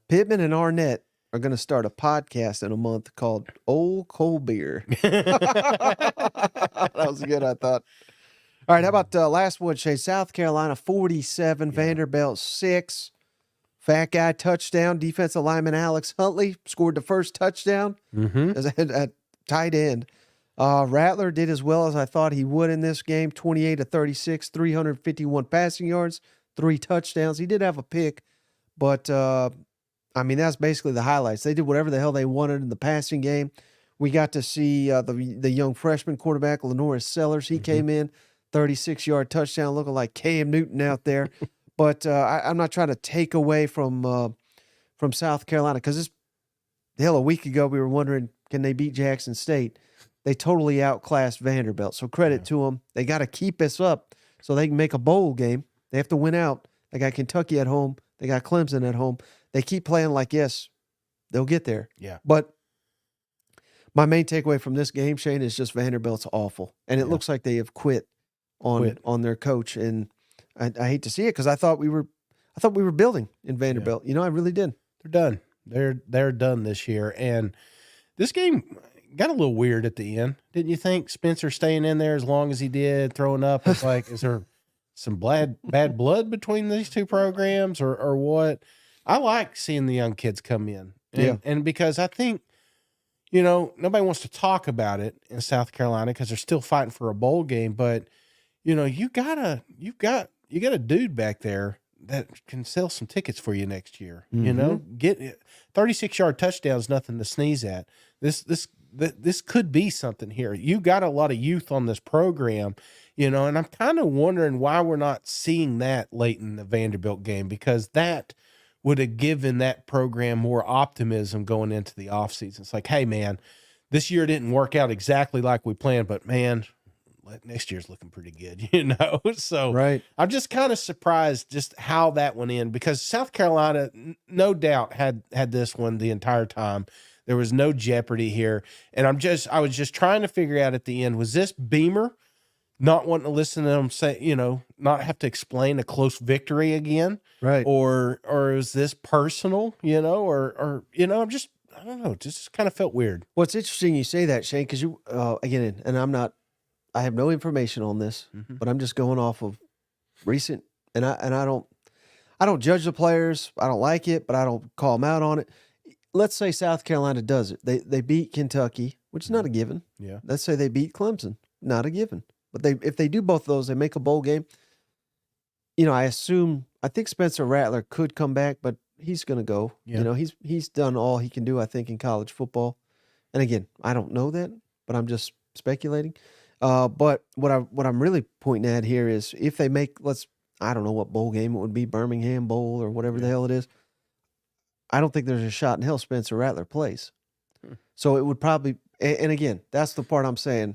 Pittman and Arnett are going to start a podcast in a month called Old Cold Beer. That was good, I thought. All right, how about last one, Shane? South Carolina 47, Vanderbilt 6. Fat guy touchdown. Defensive lineman Alex Huntley scored the first touchdown as a tight end. Rattler did as well as I thought he would in this game. 28-36, 351 passing yards, 3 touchdowns. He did have a pick, but that's basically the highlights. They did whatever the hell they wanted in the passing game. We got to see the young freshman quarterback, Lenoris Sellers. He came in, 36-yard touchdown, looking like Cam Newton out there. But I'm not trying to take away from South Carolina, because a week ago we were wondering, can they beat Jackson State? They totally outclassed Vanderbilt. So credit to them. They got to keep this up so they can make a bowl game. They have to win out. They got Kentucky at home. They got Clemson at home. They keep playing like, yes, they'll get there. Yeah. But my main takeaway from this game, Shane, is just Vanderbilt's awful. And it looks like they have quit on their coach. And I hate to see it, because I thought we were building in Vanderbilt. I really did. They're done. They're done this year. And this game got a little weird at the end, didn't you think? Spencer staying in there as long as he did, throwing up. It's like, is there some bad blood between these two programs or what? I like seeing the young kids come in. And because I think, nobody wants to talk about it in South Carolina because they're still fighting for a bowl game. But, you got a dude back there that can sell some tickets for you next year. Get 36-yard touchdowns, nothing to sneeze at. This could be something here. You got a lot of youth on this program, and I'm kind of wondering why we're not seeing that late in the Vanderbilt game, because that would have given that program more optimism going into the offseason. It's like, hey, man, this year didn't work out exactly like we planned, but, man, next year's looking pretty good, So right. I'm just kind of surprised just how that went in, because South Carolina, no doubt, had this one the entire time. There was no jeopardy here. And I was just trying to figure out at the end, was this Beamer not wanting to listen to them say, not have to explain a close victory again. Right. Or is this personal, or I don't know, just kind of felt weird. Well, it's interesting you say that, Shane, because you, again, and I have no information on this, but I'm just going off of recent, and I don't judge the players. I don't like it, but I don't call them out on it. Let's say South Carolina does it. They beat Kentucky, which is not a given. Yeah. Let's say they beat Clemson, not a given. But if they do both of those, they make a bowl game. I think Spencer Rattler could come back, but he's going to go. Yeah. He's done all he can do, I think, in college football. And again, I don't know that, but I'm just speculating. But what I'm really pointing at here is if they make, I don't know what bowl game it would be, Birmingham Bowl or whatever the hell it is. I don't think there's a shot in hell Spencer Rattler plays. So it would probably, and again, that's the part I'm saying.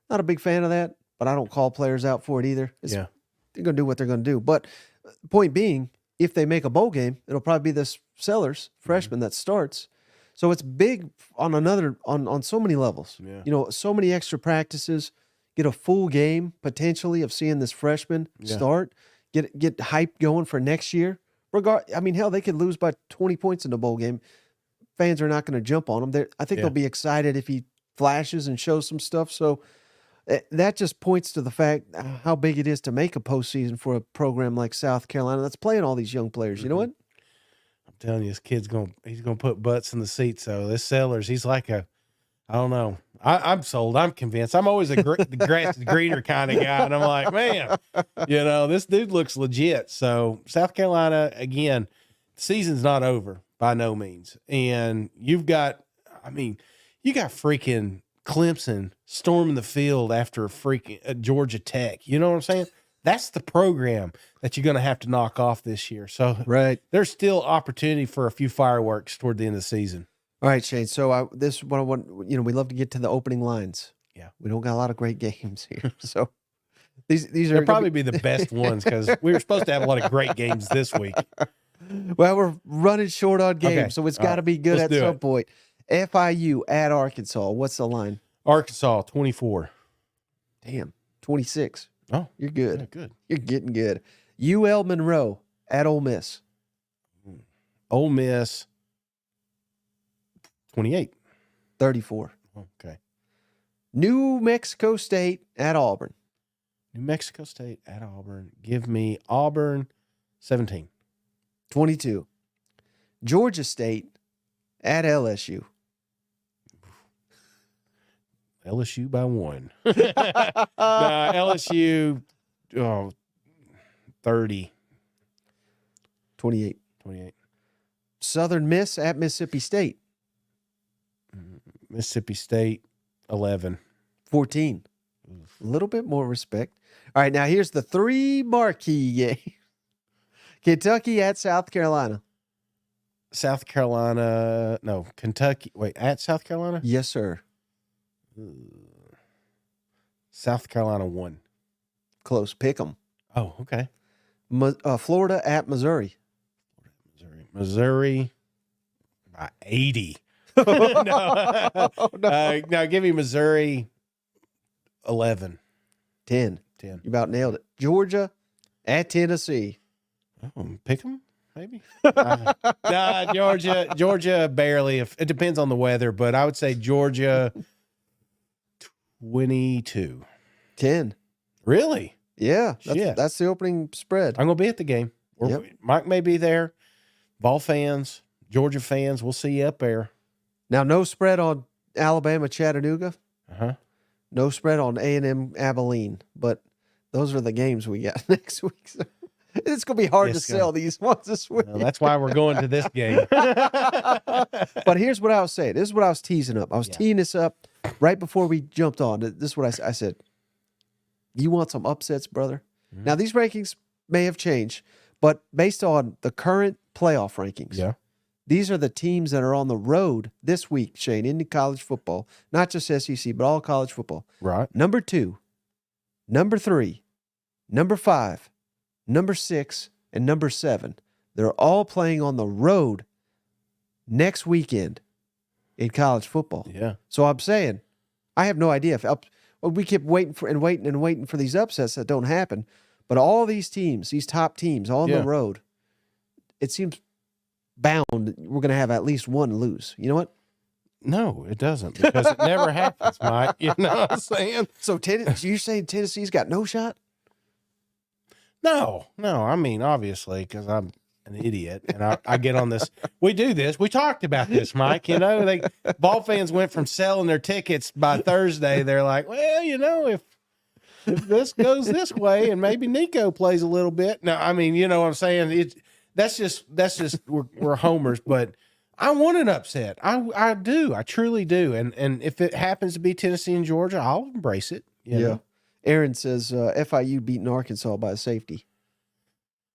Not a big fan of that, but I don't call players out for it either. Yeah. They're going to do what they're going to do. But point being, if they make a bowl game, it'll probably be this Sellers freshman that starts. So it's big on so many levels. Yeah. So many extra practices, get a full game potentially of seeing this freshman start, get hype going for next year. Hell, they could lose by 20 points in the bowl game. Fans are not going to jump on him. I think they'll be excited if he flashes and shows some stuff. So that just points to the fact how big it is to make a postseason for a program like South Carolina that's playing all these young players. You know what? I'm telling you, this kid's he's gonna put butts in the seats. So this Sellers, he's like I don't know. I'm sold. I'm convinced. I'm always the grass is greener kind of guy, and I'm like, man, this dude looks legit. So South Carolina, again, the season's not over by no means, and you got freaking Clemson storming the field after freaking Georgia Tech. You know what I'm saying? That's the program that you're going to have to knock off this year. So there's still opportunity for a few fireworks toward the end of the season. All right, Shane. So this is what I want. We love to get to the opening lines. Yeah, we don't got a lot of great games here. So these are they'll probably be the best ones because we were supposed to have a lot of great games this week. Well, we're running short on games, so it's got to be good at some point. FIU at Arkansas. What's the line? Arkansas 24. Damn, 26. Oh, you're good. Yeah, good. You're getting good. UL Monroe at Ole Miss. Ole Miss 28. 34. Okay. New Mexico State at Auburn. New Mexico State at Auburn. Give me Auburn 17. 22. Georgia State at LSU. LSU by 1. LSU 30. 28. Southern Miss at Mississippi State. Mississippi State 11. 14. A little bit more respect. All right, now here's the 3 marquee games. Kentucky at South Carolina. Kentucky. Wait, at South Carolina? Yes, sir. South Carolina 1. Close. Pick 'em. Oh, okay. Florida at Missouri. Missouri by 80. No. Now give me Missouri 11. 10. You about nailed it. Georgia at Tennessee. Pick 'em, maybe. Georgia barely. It depends on the weather, but I would say Georgia 22. 10. Really? Yeah. That's the opening spread. I'm going to be at the game. Mike may be there. Ball fans, Georgia fans, we'll see you up there. Now, no spread on Alabama Chattanooga. Uh-huh. No spread on A&M Abilene. But those are the games we got next week. So it's going to be hard to sell these ones this week. Well, that's why we're going to this game. But here's what I was saying. This is what I was teasing up. I was teeing this up right before we jumped on. This is what I said. You want some upsets, brother? Mm-hmm. Now, these rankings may have changed, but based on the current playoff rankings, these are the teams that are on the road this week, Shane, in college football, not just SEC, but all college football. Right. Number 2, number 3, number 5, number 6, and number 7. They're all playing on the road next weekend in college football. Yeah. So I'm saying, I have no idea if Well, we kept waiting for these upsets that don't happen. But all these teams, these top teams on the road, it seems bound we're going to have at least one lose. You know what? No, it doesn't, because it never happens, Mike. You know what I'm saying? So you're saying Tennessee's got no shot? No. I mean, obviously, because I'm an idiot and I get on this. We do this. We talked about this, Mike. You know, ball fans went from selling their tickets by Thursday. They're like, well, you know, if this goes this way and maybe Nico plays a little bit. No, I mean, you know what I'm saying? That's just we're homers, but I want an upset. I do. I truly do. And if it happens to be Tennessee and Georgia, I'll embrace it. You know? Aaron says FIU beating Arkansas by a safety.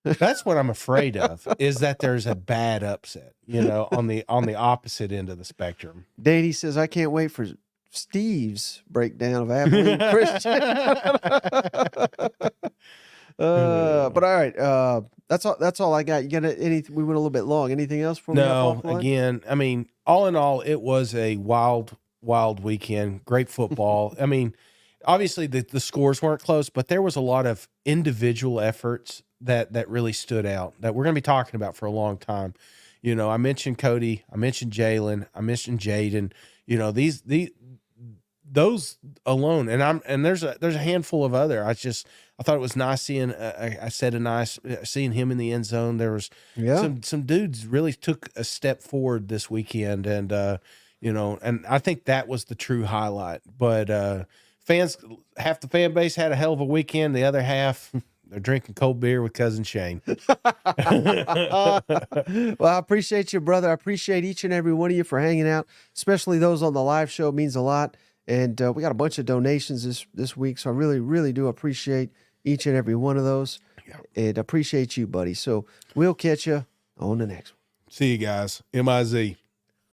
That's what I'm afraid of, is that there's a bad upset, you know, on the opposite end of the spectrum. Danny says, I can't wait for Steve's breakdown of Abilene Christian. But all right, that's all I got. You got anything? We went a little bit long. Anything else for me? No, again, I mean, all in all, it was a wild weekend. Great football. I mean, obviously the scores weren't close, but there was a lot of individual efforts that really stood out that we're going to be talking about for a long time. You know, I mentioned Cody, I mentioned Jalen, I mentioned Jayden. You know, those alone, and there's a handful of other. I thought it was nice seeing. Seeing him in the end zone. There was some dudes really took a step forward this weekend, and you know, and I think that was the true highlight. But fans, half the fan base had a hell of a weekend. The other half, they're drinking cold beer with Cousin Shane. Well, I appreciate you, brother. I appreciate each and every one of you for hanging out, especially those on the live show. It means a lot. And we got a bunch of donations this week, so I really, really do appreciate each and every one of those. And appreciate you, buddy. So we'll catch you on the next one. See you guys. MIZ.